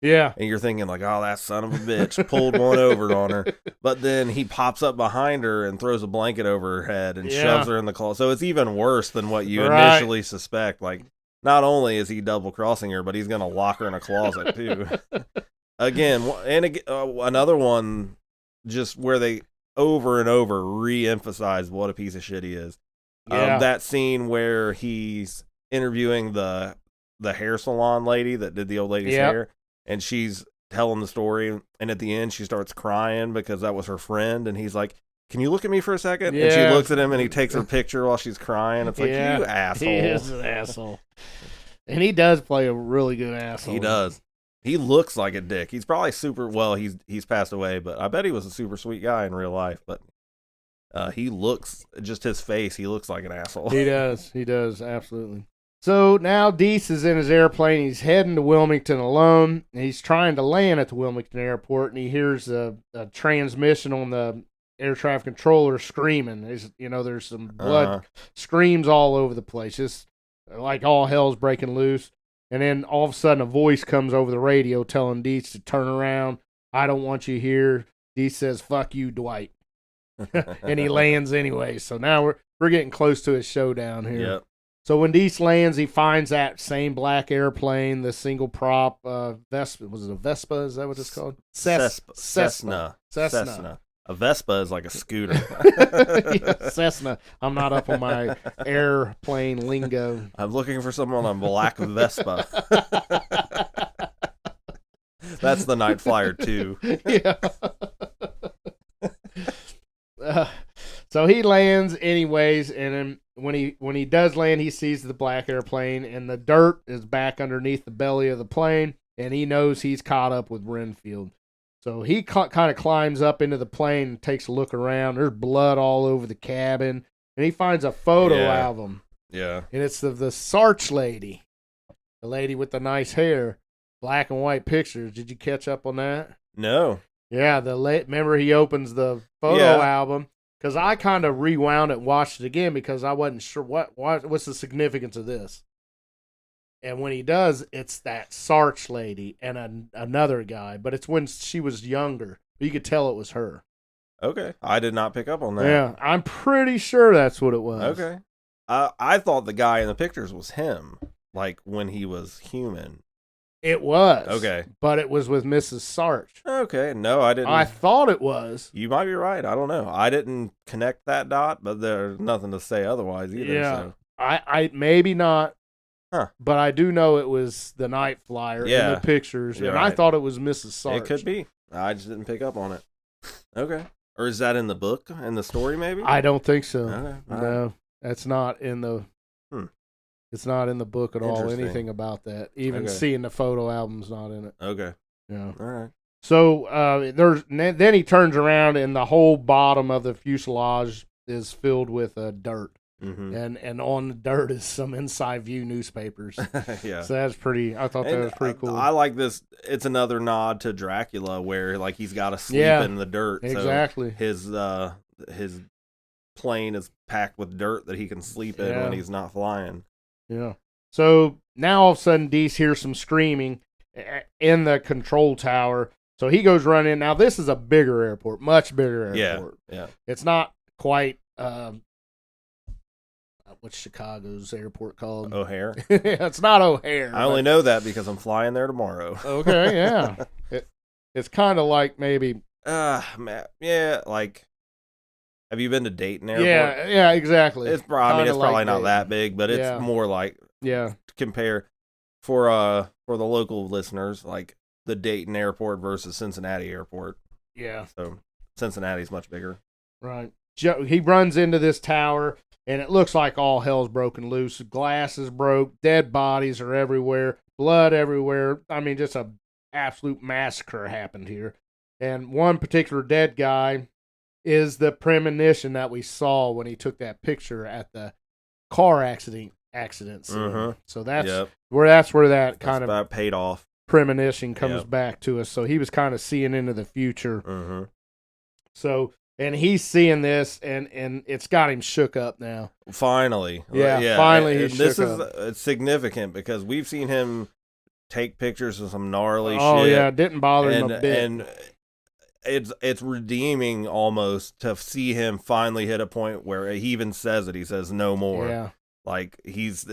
Yeah. And you're thinking like, oh, that son of a bitch pulled one over on her. But then he pops up behind her and throws a blanket over her head and shoves her in the closet. So it's even worse than what you initially suspect. Like, not only is he double crossing her, but he's going to lock her in a closet too. Again, another one just where they over and over re-emphasize what a piece of shit he is. That scene where he's interviewing the hair salon lady that did the old lady's hair. And she's telling the story, and at the end, she starts crying because that was her friend, and he's like, can you look at me for a second? Yeah. And she looks at him, and he takes her picture while she's crying. It's like, you asshole. He is an asshole. And he does play a really good asshole. He does. He looks like a dick. He's probably he's passed away, but I bet he was a super sweet guy in real life, but he looks, just his face, he looks like an asshole. He does, absolutely. So now Deese is in his airplane. He's heading to Wilmington alone. He's trying to land at the Wilmington airport, and he hears a transmission on the air traffic controller screaming. There's some blood screams all over the place. Just like all hell's breaking loose. And then all of a sudden a voice comes over the radio telling Deese to turn around. I don't want you here. Deese says, fuck you, Dwight. And he lands anyway. So now we're getting close to a showdown here. Yep. So when Deese lands, he finds that same black airplane, the single prop Vespa. Was it a Vespa? Is that what it's called? Cessna. A Vespa is like a scooter. Cessna. I'm not up on my airplane lingo. I'm looking for someone on black Vespa. That's the Night Flyer too. Yeah. So he lands anyways, and then when he does land, he sees the black airplane, and the dirt is back underneath the belly of the plane, and he knows he's caught up with Renfield. So he kind of climbs up into the plane and takes a look around. There's blood all over the cabin, and he finds a photo album. Yeah. And it's the Sarch lady, the lady with the nice hair, black and white pictures. Did you catch up on that? No. Yeah, remember he opens the photo album. Because I kind of rewound it and watched it again because I wasn't sure what's the significance of this. And when he does, it's that Sarch lady and another guy. But it's when she was younger. You could tell it was her. Okay. I did not pick up on that. Yeah, I'm pretty sure that's what it was. Okay. I thought the guy in the pictures was him, like when he was human. It was. Okay. But it was with Mrs. Sarch. Okay. No, I didn't. I thought it was. You might be right. I don't know. I didn't connect that dot, but there's nothing to say otherwise either. Yeah. So. I maybe not But I do know it was the Night Flyer in the pictures, You're and I right. thought it was Mrs. Sarch. It could be. I just didn't pick up on it. Okay. Or is that in the book, in the story, maybe? I don't think so. Okay. No, that's not in the. It's not in the book at all. Interesting. Anything about that. Even seeing the photo album's not in it. Okay. Yeah. All right. So then he turns around and the whole bottom of the fuselage is filled with dirt, and on the dirt is some Inside View newspapers. Yeah. So that's pretty. I thought that was pretty cool. I like this. It's another nod to Dracula, where like he's got to sleep in the dirt. Exactly. So his plane is packed with dirt that he can sleep in when he's not flying. Yeah. So now all of a sudden, Deese hears some screaming in the control tower. So he goes running. Now this is a bigger airport, much bigger airport. Yeah. It's not quite what's Chicago's airport called? O'Hare. It's not O'Hare. I only know that because I'm flying there tomorrow. Okay, yeah. It's kind of like maybe. Man, yeah, like. Have you been to Dayton Airport? Yeah, exactly. It's probably like not Dayton. that big, but it's more like compare for the local listeners, like the Dayton Airport versus Cincinnati Airport. Yeah. So Cincinnati's much bigger. Right. He runs into this tower, and it looks like all hell's broken loose. Glass is broke. Dead bodies are everywhere. Blood everywhere. I mean, just a absolute massacre happened here. And one particular dead guy is the premonition that we saw when he took that picture at the car accident scene. So that's where that kind of paid off. Premonition comes back to us. So he was kind of seeing into the future. So, and he's seeing this, and it's got him shook up now. Finally, finally, he's this shook is up. significant because we've seen him take pictures of some gnarly shit. Oh yeah, it didn't bother him a bit. And it's redeeming almost to see him finally hit a point where he even says it. He says no more. Yeah. Like it's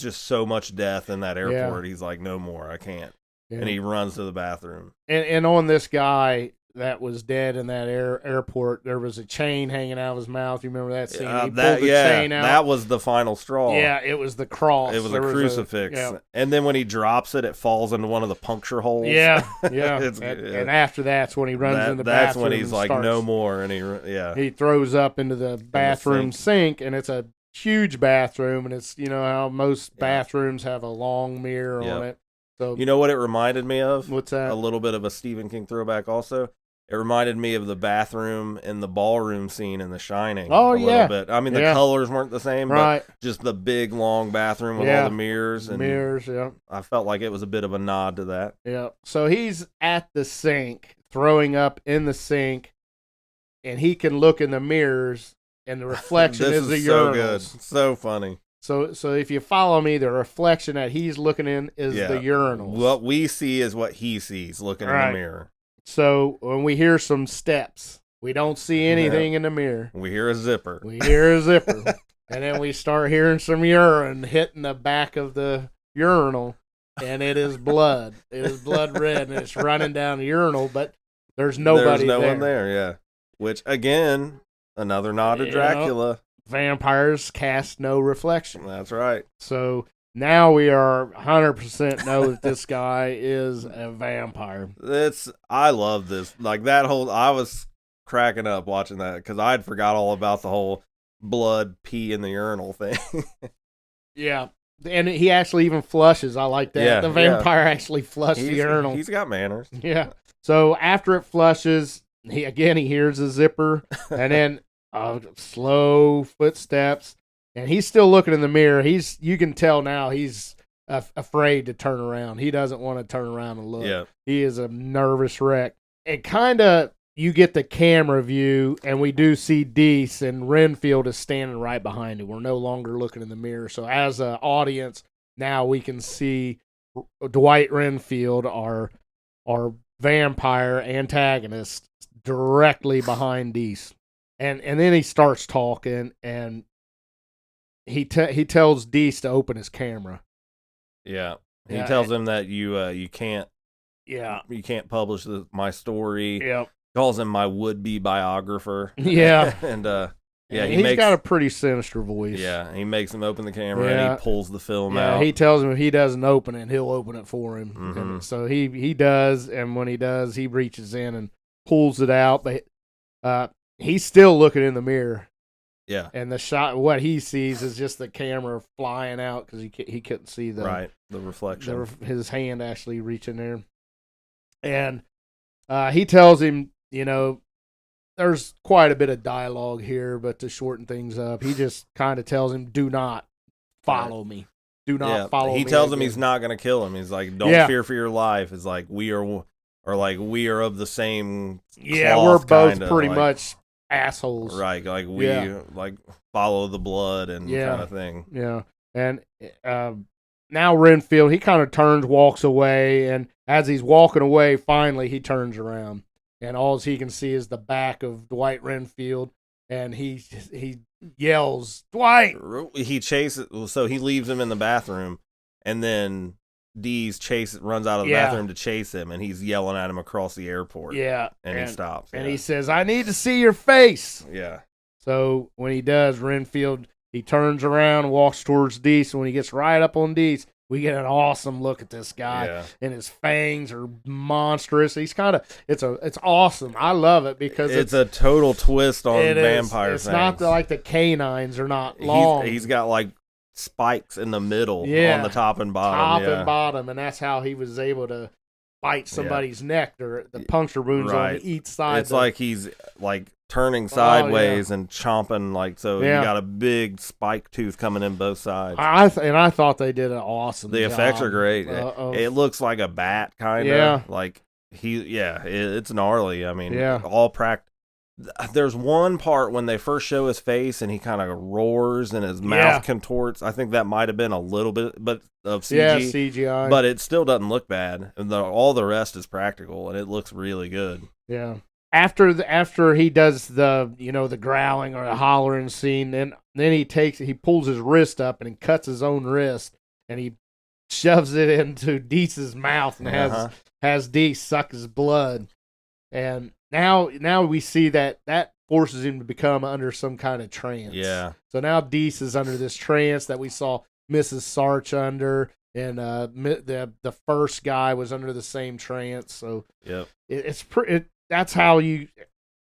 just so much death in that airport. He's like, no more, I can't. And he runs to the bathroom. And on this guy that was dead in that airport, there was a chain hanging out of his mouth. You remember that scene? He pulled the chain out. That was the final straw. Yeah, it was the cross. It was a crucifix. And then when he drops it, it falls into one of the puncture holes. Yeah. And after that's when he runs in the bathroom. That's when he's like, no more. And he throws up into the bathroom sink, and it's a huge bathroom, and it's, you know how most bathrooms have a long mirror on it. So you know what it reminded me of? What's that? A little bit of a Stephen King throwback also. It reminded me of the bathroom in the ballroom scene in The Shining. Oh, a little bit. I mean, the colors weren't the same, right? But just the big, long bathroom with all the mirrors. And yeah. I felt like it was a bit of a nod to that. Yeah. So he's at the sink, throwing up in the sink, and he can look in the mirrors, and the reflection is the urinals. So good. So funny. So if you follow me, the reflection that he's looking in is the urinals. What we see is what he sees looking in the mirror. So when we hear some steps, we don't see anything in the mirror. We hear a zipper. And then we start hearing some urine hitting the back of the urinal, and it is blood. It is blood red, and it's running down the urinal, but there's nobody there. There's no one there, yeah. Which, again, another nod to Dracula. Vampires cast no reflection. That's right. So now we are 100% know that this guy is a vampire. I love this. Like that I was cracking up watching that because I'd forgot all about the whole blood pee in the urinal thing. Yeah. And he actually even flushes. I like that. Yeah, the vampire actually flushed the urinal. He's got manners. Yeah. So after it flushes, he hears a zipper and then slow footsteps. And he's still looking in the mirror. You can tell now he's afraid to turn around. He doesn't want to turn around and look. Yeah. He is a nervous wreck. And kind of, you get the camera view, and we do see Deese, and Renfield is standing right behind him. We're no longer looking in the mirror. So as an audience, now we can see Dwight Renfield, our vampire antagonist, directly behind Deese. And then he starts talking, and he tells Deese to open his camera. Yeah. He tells him that you can't publish my story. Yep. Calls him my would-be biographer. Yeah. And Yeah, he's got a pretty sinister voice. Yeah, he makes him open the camera Yeah. and he pulls the film out. He tells him if he doesn't open it, he'll open it for him. Mhm. And so he does, and when he does, he reaches in and pulls it out. But he's still looking in the mirror. Yeah. And the shot, what he sees is just the camera flying out because he couldn't see the reflection. His hand actually reaching there. And he tells him, there's quite a bit of dialogue here, but to shorten things up, he just kind of tells him, "Do not follow me. Do not follow me." He tells him he's not going to kill him. He's like, "Don't fear for your life." It's like we are of the same. Yeah, cloth, we're both kinda, pretty like, much assholes, right? Like we like follow the blood and kind of thing. Yeah, and now Renfield, he kind of turns, walks away, and as he's walking away, finally he turns around. And all he can see is the back of Dwight Renfield, and he yells, "Dwight!" He chases, so he leaves him in the bathroom, and then Dees runs out of the bathroom to chase him, and he's yelling at him across the airport. Yeah, and he stops, and he says, "I need to see your face." Yeah. So when he does, Renfield, he turns around, walks towards Dees, and when he gets right up on Dees, we get an awesome look at this guy, and his fangs are monstrous. He's it's awesome. I love it because it's a total twist on vampire It's things. not like the canines are not long. He's got like spikes in the middle on the top and bottom. And bottom, and that's how he was able to bite somebody's neck or the puncture wounds on each side. It's like he's like turning sideways and chomping you got a big spike tooth coming in both sides. I thought they did an awesome The job. effects are great. It looks like a bat kind of. Yeah. Like it's gnarly. I mean, all practice. There's one part when they first show his face and he kind of roars and his mouth contorts. I think that might have been a little bit of CG. Yeah, CGI. But it still doesn't look bad. And all the rest is practical and it looks really good. Yeah. After he does the growling or the hollering scene, then he pulls his wrist up and he cuts his own wrist and he shoves it into Deese's mouth and has Deese suck his blood. And now we see that forces him to become under some kind of trance. Yeah. So now Deese is under this trance that we saw Mrs. Sarch under, and the first guy was under the same trance. So that's how you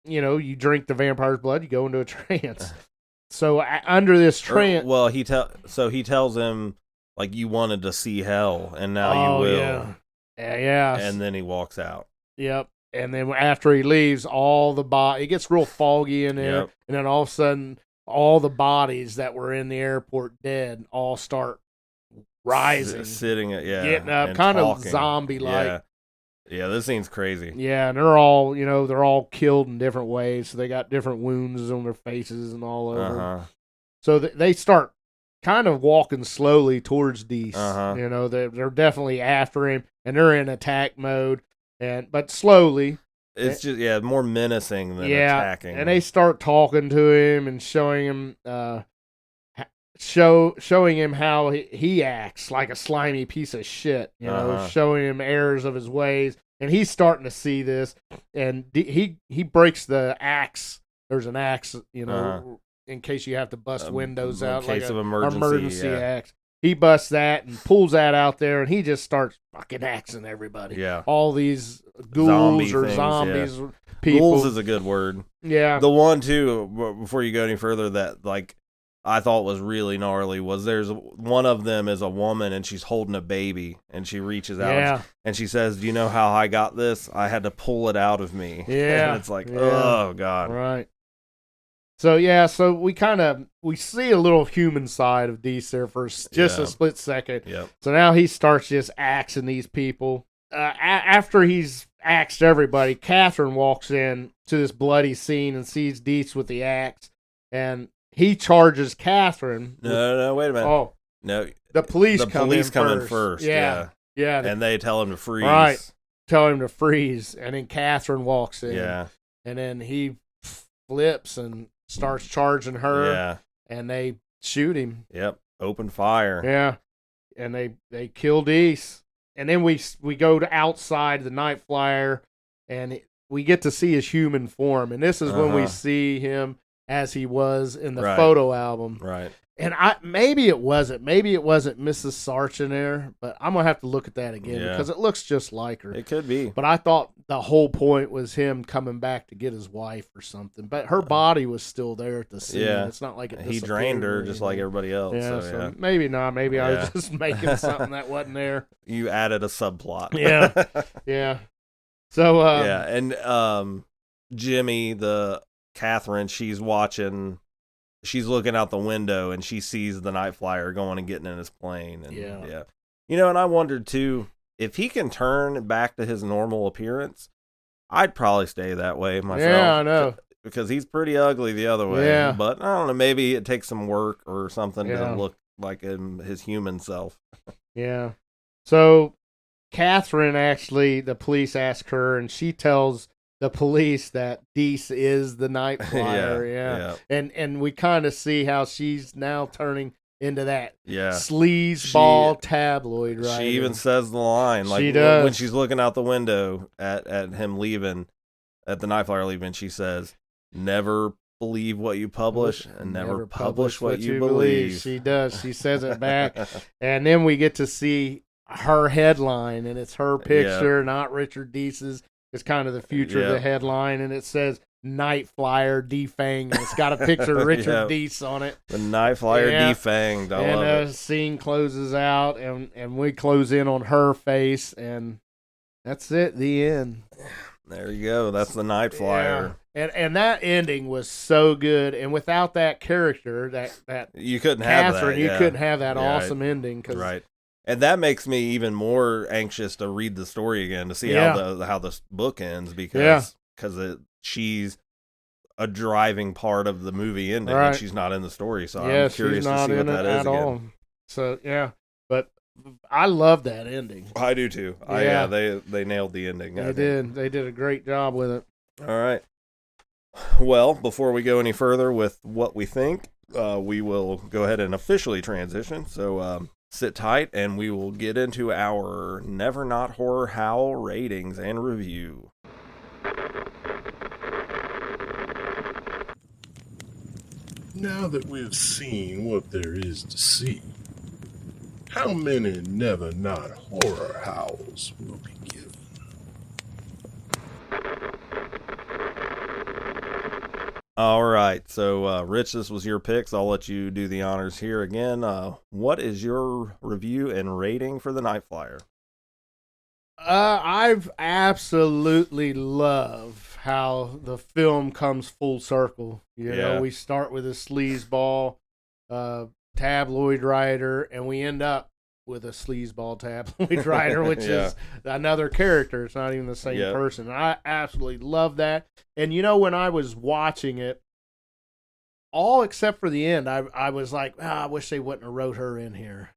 drink the vampire's blood. You go into a trance. So under this trance, he tells him like you wanted to see hell, and now you will. Yeah. And then he walks out. Yep. And then after he leaves, it gets real foggy in there, and then all of a sudden, all the bodies that were in the airport dead all start rising, getting up, kind of zombie-like. Yeah, this scene's crazy. Yeah, and they're all killed in different ways, so they got different wounds on their faces and all over. So they start kind of walking slowly towards Deese. They're definitely after him, and they're in attack mode. But slowly, it's just more menacing than attacking. And they start talking to him and showing him how he acts like a slimy piece of shit. Showing him errors of his ways, and he's starting to see this. And he breaks the axe. There's an axe, in case you have to bust windows out, in case like of an emergency axe. He busts that and pulls that out there, and he just starts fucking axing everybody. Yeah. All these ghouls zombies. People. Ghouls is a good word. Yeah. The one, too, before you go any further, that, like, I thought was really gnarly was there's one of them is a woman, and she's holding a baby, and she reaches out, and she says, "Do you know how I got this? I had to pull it out of me." Yeah. And it's like, oh, God. Right. So we see a little human side of Deese there for just a split second. Yep. So now he starts just axing these people. After he's axed everybody, Catherine walks in to this bloody scene and sees Deese with the axe, and he charges Catherine. No, wait a minute. Oh, no, the police come in first. Yeah, and they tell him to freeze. Right, tell him to freeze, and then Catherine walks in. Yeah, and then he flips and starts charging her. Yeah. And they shoot him. Yep. Open fire. Yeah. And they kill Deese. And then we go to outside the Night Flyer, and we get to see his human form. And this is when we see him as he was in the Right. photo album. Right. And maybe it wasn't Mrs. Sarch in there, but I'm gonna have to look at that again Yeah. because it looks just like her. It could be. But I thought the whole point was him coming back to get his wife or something. But her body was still there at the scene. Yeah. It's not like it He disappeared drained her or just like anything. everybody else. Yeah, so, so maybe not. Maybe I Yeah. was just making something that wasn't there. You added a subplot. Yeah. Yeah. So yeah, and Jimmy, Catherine, she's looking out the window and she sees the Night Flyer going and getting in his plane. And Yeah. You know, and I wondered too, if he can turn back to his normal appearance, I'd probably stay that way myself. Yeah, I know. Because he's pretty ugly the other way. Yeah. But I don't know, maybe it takes some work or something Yeah. to look like his human self. Yeah. So Catherine, actually, the police ask her, and she tells the police that Deese is the Night Flyer. Yeah. And we kind of see how she's now turning into that Yeah. sleazeball tabloid writer. She even says the line, like She does. when she's looking out the window at him leaving, at the Night Flyer leaving, she says, "Never believe what you publish, and never publish what you believe." She does. She says it back. And then we get to see her headline, and it's her picture, not Richard Deese's. It's kind of the future of the headline, and it says Night Flyer defanged. And it's got a picture of Richard Deese on it. The Night Flyer defanged. I love it. And the scene closes out, and we close in on her face, and that's it. The end. There you go. That's the Night Flyer. Yeah. And that ending was so good, and without that character, that you couldn't have Catherine, that. you couldn't have that awesome ending. Right. And that makes me even more anxious to read the story again to see how this book ends because she's a driving part of the movie ending and she's not in the story. So I'm curious to see what that is again. So but I love that ending. I do too. They nailed the ending. They did a great job with it. All right. Well, before we go any further with what we think, we will go ahead and officially transition. So sit tight, and we will get into our Never Not Horror Howl ratings and review. Now that we've seen what there is to see, how many Never Not Horror Howls will be given? All right, so Rich, this was your picks. I'll let you do the honors here again. What is your review and rating for the Night Flyer? I've absolutely love how the film comes full circle. You know, we start with a sleazeball tabloid writer, and we end up with a sleazeball tabloid writer, which is another character. It's not even the same person. I absolutely love that. And you know, when I was watching it, all except for the end, I was like, I wish they wouldn't have wrote her in here.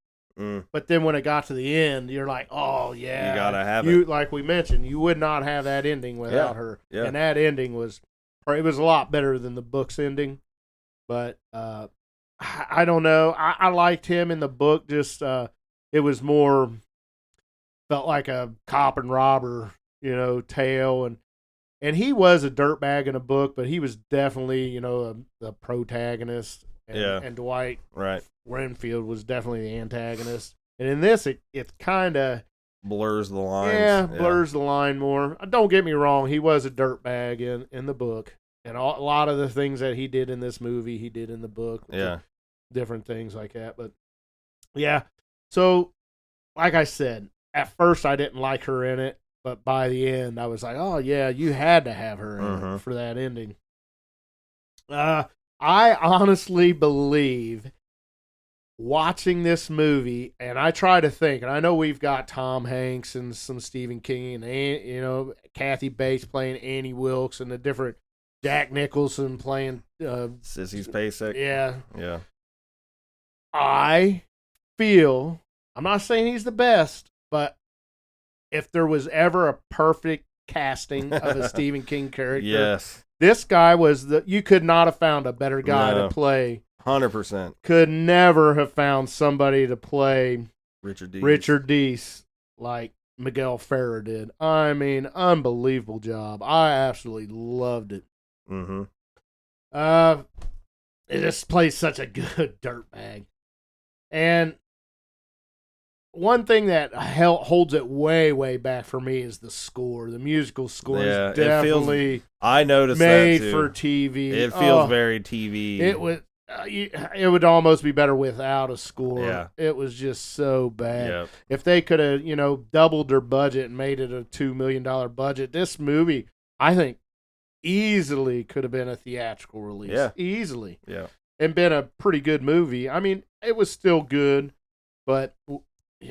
But then when it got to the end, you're like, oh yeah, you gotta have it. Like we mentioned, you would not have that ending without her. Yeah. And that ending was a lot better than the book's ending. But I don't know. I liked him in the book. Just it was more felt like a cop and robber, tale, and he was a dirtbag in a book, but he was definitely the protagonist. And Dwight Renfield was definitely the antagonist. And in this, it kind of blurs the lines. Yeah, blurs the line more. Don't get me wrong, he was a dirtbag in the book. And a lot of the things that he did in this movie, he did in the book. Yeah. Different things like that. But, yeah. So, like I said, at first I didn't like her in it. But by the end, I was like, oh, yeah, you had to have her in it for that ending. I honestly believe watching this movie, and I try to think, and I know we've got Tom Hanks and some Stephen King and, Kathy Bates playing Annie Wilkes and the different Jack Nicholson playing Sissy Spacek. Yeah. I feel, I'm not saying he's the best, but if there was ever a perfect casting of a Stephen King character, this guy was you could not have found a better guy to play. 100%. Could never have found somebody to play Richard Deese like Miguel Ferrer did. I mean, unbelievable job. I absolutely loved it. it just plays such a good dirtbag. And one thing that holds it way, way back for me is the score. The musical score is definitely I noticed made that too. for TV. It feels very TV. It would almost be better without a score. Yeah. It was just so bad. Yep. If they could have, doubled their budget and made it a $2 million budget, this movie, I think, easily could have been a theatrical release. Yeah. Easily. Yeah. And been a pretty good movie. I mean, it was still good, but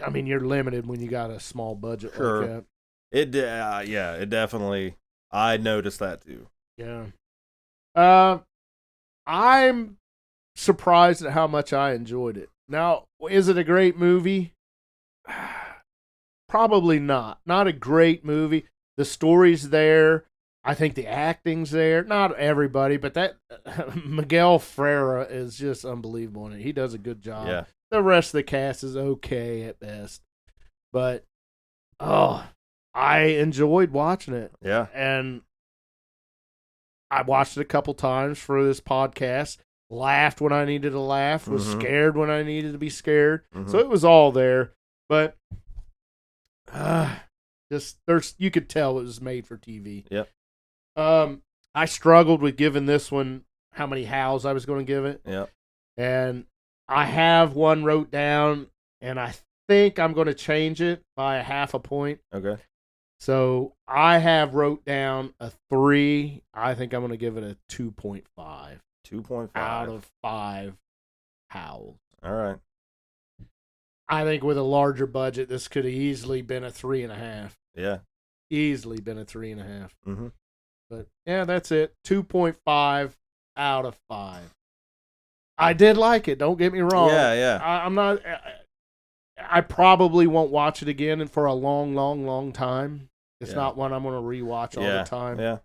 I mean, you're limited when you got a small budget Sure. like that. It definitely. I noticed that too. Yeah. I'm surprised at how much I enjoyed it. Now, is it a great movie? Probably not. Not a great movie. The story's there. I think the acting's there. Not everybody, but that Miguel Ferreira is just unbelievable in it. He does a good job. Yeah. The rest of the cast is okay at best. But, I enjoyed watching it. Yeah. And I watched it a couple times for this podcast. Laughed when I needed to laugh. Was scared when I needed to be scared. So it was all there. But you could tell it was made for TV. Yep. I struggled with giving this one how many howls I was going to give it. Yep. And I have one wrote down, and I think I'm going to change it by a half a point. Okay. So I have wrote down a 3. I think I'm going to give it a 2.5. 2.5 out of 5 howls. All right. I think with a larger budget, this could have easily been a 3.5. Yeah. Easily been a 3.5. Mm-hmm. But yeah, that's it. 2.5 out of 5. I did like it. Don't get me wrong. Yeah. I'm not. I probably won't watch it again and for a long, long, long time. It's not one I'm going to rewatch all the time. Yeah.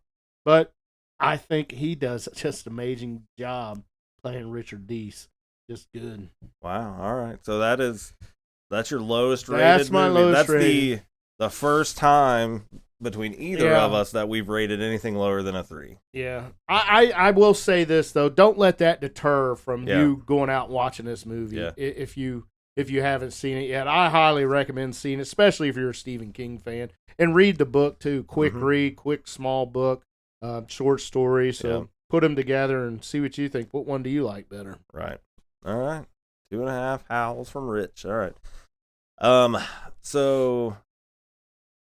But I think he does just an amazing job playing Richard Deese. Just good. Wow. All right. So that's your lowest rated. That's my movie. lowest That's rated. the first time between either of us that we've rated anything lower than a 3. Yeah. I will say this though, don't let that deter from you going out and watching this movie. Yeah. If you haven't seen it yet, I highly recommend seeing it, especially if you're a Stephen King fan. And read the book too. Quick read, quick small book, short story. So put them together and see what you think. What one do you like better? Right. All right. 2.5 howls from Rich. All right. So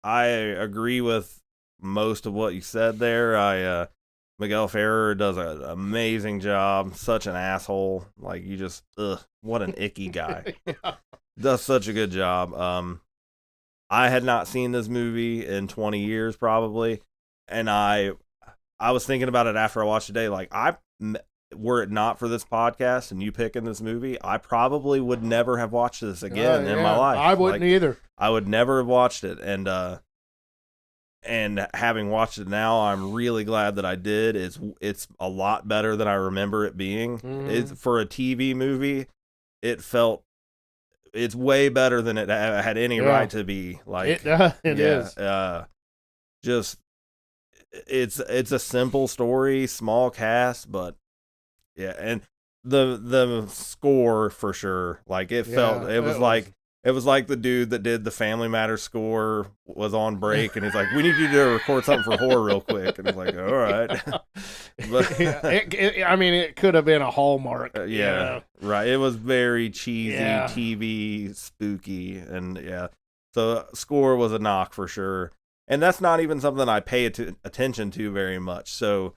I agree with most of what you said there. Miguel Ferrer does an amazing job. Such an asshole. Like, you just, what an icky guy. Does such a good job. I had not seen this movie in 20 years probably, and I was thinking about it after I watched it today. Like, were it not for this podcast and you picking this movie, I probably would never have watched this again in my life. I wouldn't either. I would never have watched it, and having watched it now, I'm really glad that I did. It's a lot better than I remember it being. It's for a TV movie. It's way better than it had any right to be. Like, it is. Just it's a simple story, small cast, but yeah, and the score for sure. Like, it was like the dude that did the Family Matters score was on break, and he's like, "We need you to record something for horror real quick." And he's like, "All right." But it could have been a Hallmark. Right. It was very cheesy, TV, spooky, and So score was a knock for sure, and that's not even something I pay attention to very much. So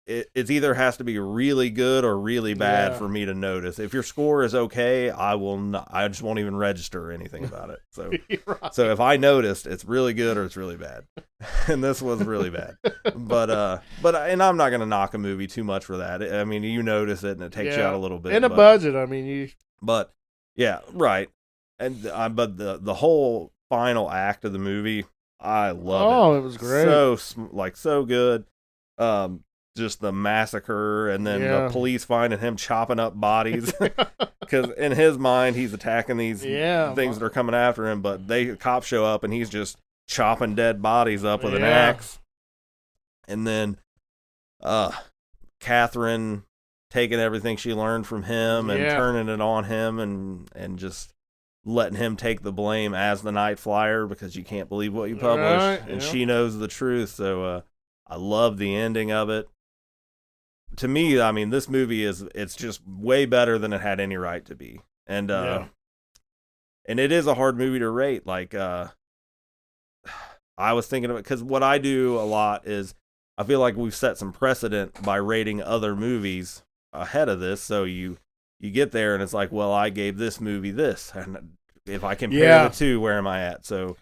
it either has to be really good or really bad for me to notice. If your score is okay, I will not. I just won't even register anything about it. So, right. So if I noticed, it's really good or it's really bad, and this was really bad. And I'm not gonna knock a movie too much for that. I mean, you notice it and it takes you out a little bit. In a budget, I mean, you. But yeah, right. And but the whole final act of the movie, I love it. Oh, it was great. So good. Just the massacre, and then the police finding him chopping up bodies, because in his mind he's attacking these things that are coming after him, but cops show up and he's just chopping dead bodies up with an axe. And then Catherine taking everything she learned from him and turning it on him and just letting him take the blame as the Night Flyer because you can't believe what you publish. Right, and she knows the truth. So I love the ending of it. To me, I mean, this movie it's just way better than it had any right to be. And and it is a hard movie to rate. Like I was thinking of it because what I do a lot is I feel like we've set some precedent by rating other movies ahead of this. So you get there and it's like, well, I gave this movie this, and if I compare the two, where am I at? So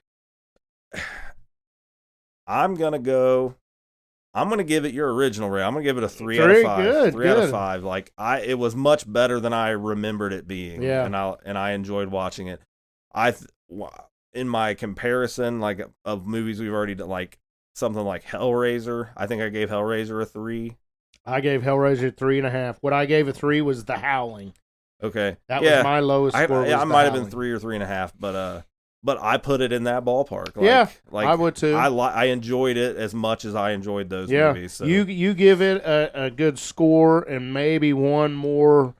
I'm gonna give it your original rate. I'm gonna give it a 3 out of 5. Good, 3 out of 5. Like it was much better than I remembered it being. Yeah. And I enjoyed watching it. In my comparison, like of movies we've already done, like something like Hellraiser, I think I gave Hellraiser a 3. I gave Hellraiser 3.5. What I gave a 3 was The Howling. Okay, that was my lowest score. I might have been 3 or 3.5, but I put it in that ballpark. Like, I would too. I enjoyed it as much as I enjoyed those movies. So. You give it a good score and maybe one more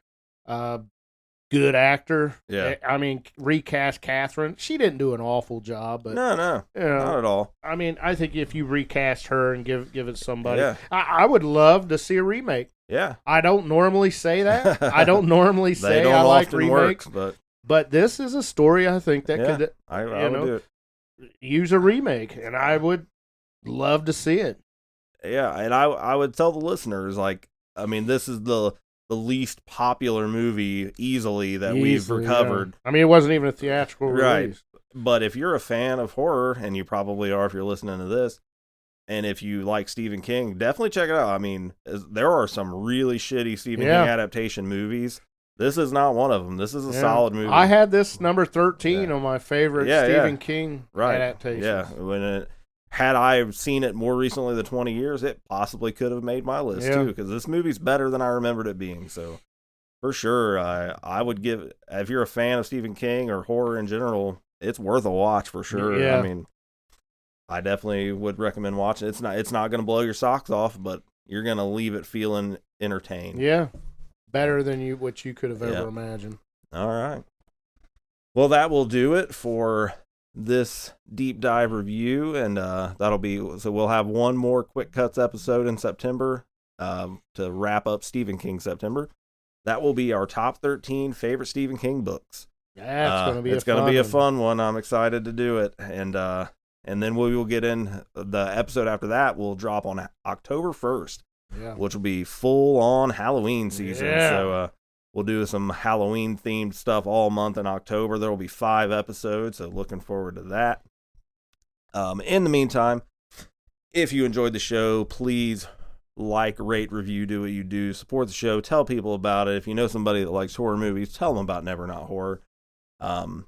good actor. Yeah. I mean, recast Catherine. She didn't do an awful job, but no, not at all. I mean, I think if you recast her and give it somebody, I would love to see a remake. Yeah. I don't normally say that. I don't normally say I like remakes, but this is a story I think that could I would do it. Use a remake, and I would love to see it. Yeah, and I would tell the listeners, like, I mean, this is the least popular movie easily that we've recovered. Yeah. I mean, it wasn't even a theatrical release. But if you're a fan of horror, and you probably are if you're listening to this, and if you like Stephen King, definitely check it out. I mean, there are some really shitty Stephen King adaptation movies. This is not one of them. This is a solid movie. I had this number 13 on my favorite Stephen King adaptations. Yeah, had I seen it more recently than 20 years, it possibly could have made my list too, because this movie's better than I remembered it being. So, for sure, I would give, if you're a fan of Stephen King or horror in general, it's worth a watch for sure. Yeah. I mean, I definitely would recommend watching it. It's not going to blow your socks off, but you're going to leave it feeling entertained. Yeah, better than what you could have ever imagined. All right. Well, that will do it for this deep dive review, and that'll be, so we'll have one more Quick Cuts episode in September to wrap up Stephen King September. That will be our top 13 favorite Stephen King books. Yeah, it's going to be a fun one. I'm excited to do it, and then we will get in the episode after that. Will drop on October 1st, which will be full on Halloween season. Yeah. So we'll do some Halloween themed stuff all month in October. There will be 5 episodes, so looking forward to that. In the meantime, if you enjoyed the show, please like, rate, review, do what you do. Support the show. Tell people about it. If you know somebody that likes horror movies, tell them about Never Not Horror.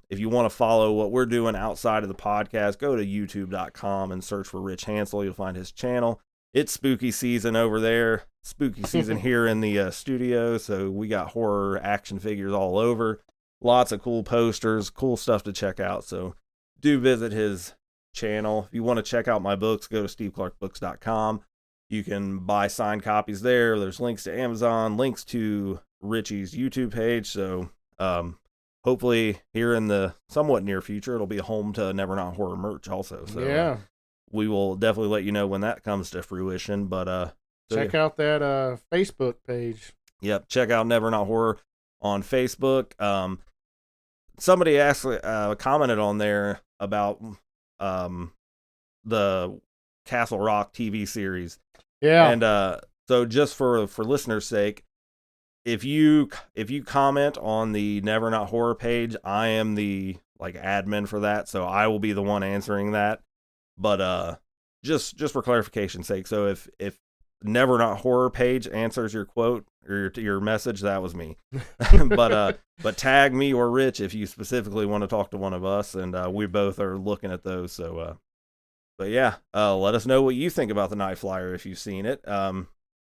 If you want to follow what we're doing outside of the podcast, go to youtube.com and search for Rich Hansel. You'll find his channel. It's spooky season over there. Spooky season here in the studio. So we got horror action figures all over. Lots of cool posters, cool stuff to check out. So do visit his channel. If you want to check out my books, go to steveclarkbooks.com. You can buy signed copies there. There's links to Amazon, links to Richie's YouTube page. So hopefully here in the somewhat near future, it'll be home to Never Not Horror merch also. So we will definitely let you know when that comes to fruition. But check out that Facebook page. Yep, check out Never Not Horror on Facebook. Somebody actually commented on there about the Castle Rock TV series. Yeah. And so just for listeners' sake, if you comment on the Never Not Horror page, I am the admin for that, so I will be the one answering that. But just for clarification's sake, so if Never Not Horror page answers your quote or your message, that was me. but tag me or Rich if you specifically want to talk to one of us, and we both are looking at those. So but yeah, let us know what you think about the Night Flyer if you've seen it.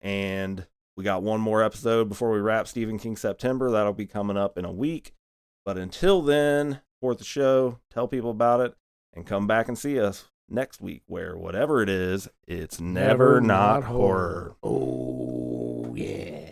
And we got one more episode before we wrap Stephen King September. That'll be coming up in a week. But until then, support the show, tell people about it, and come back and see us next week, where whatever it is, it's never not horror. Oh, yeah.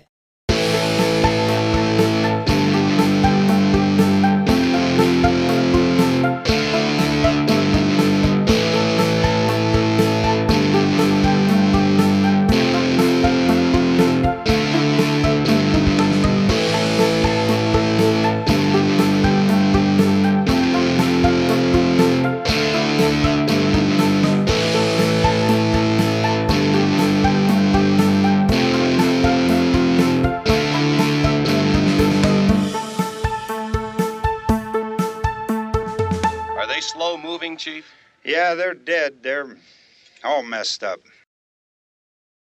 slow moving, Chief? Yeah, they're dead. They're all messed up.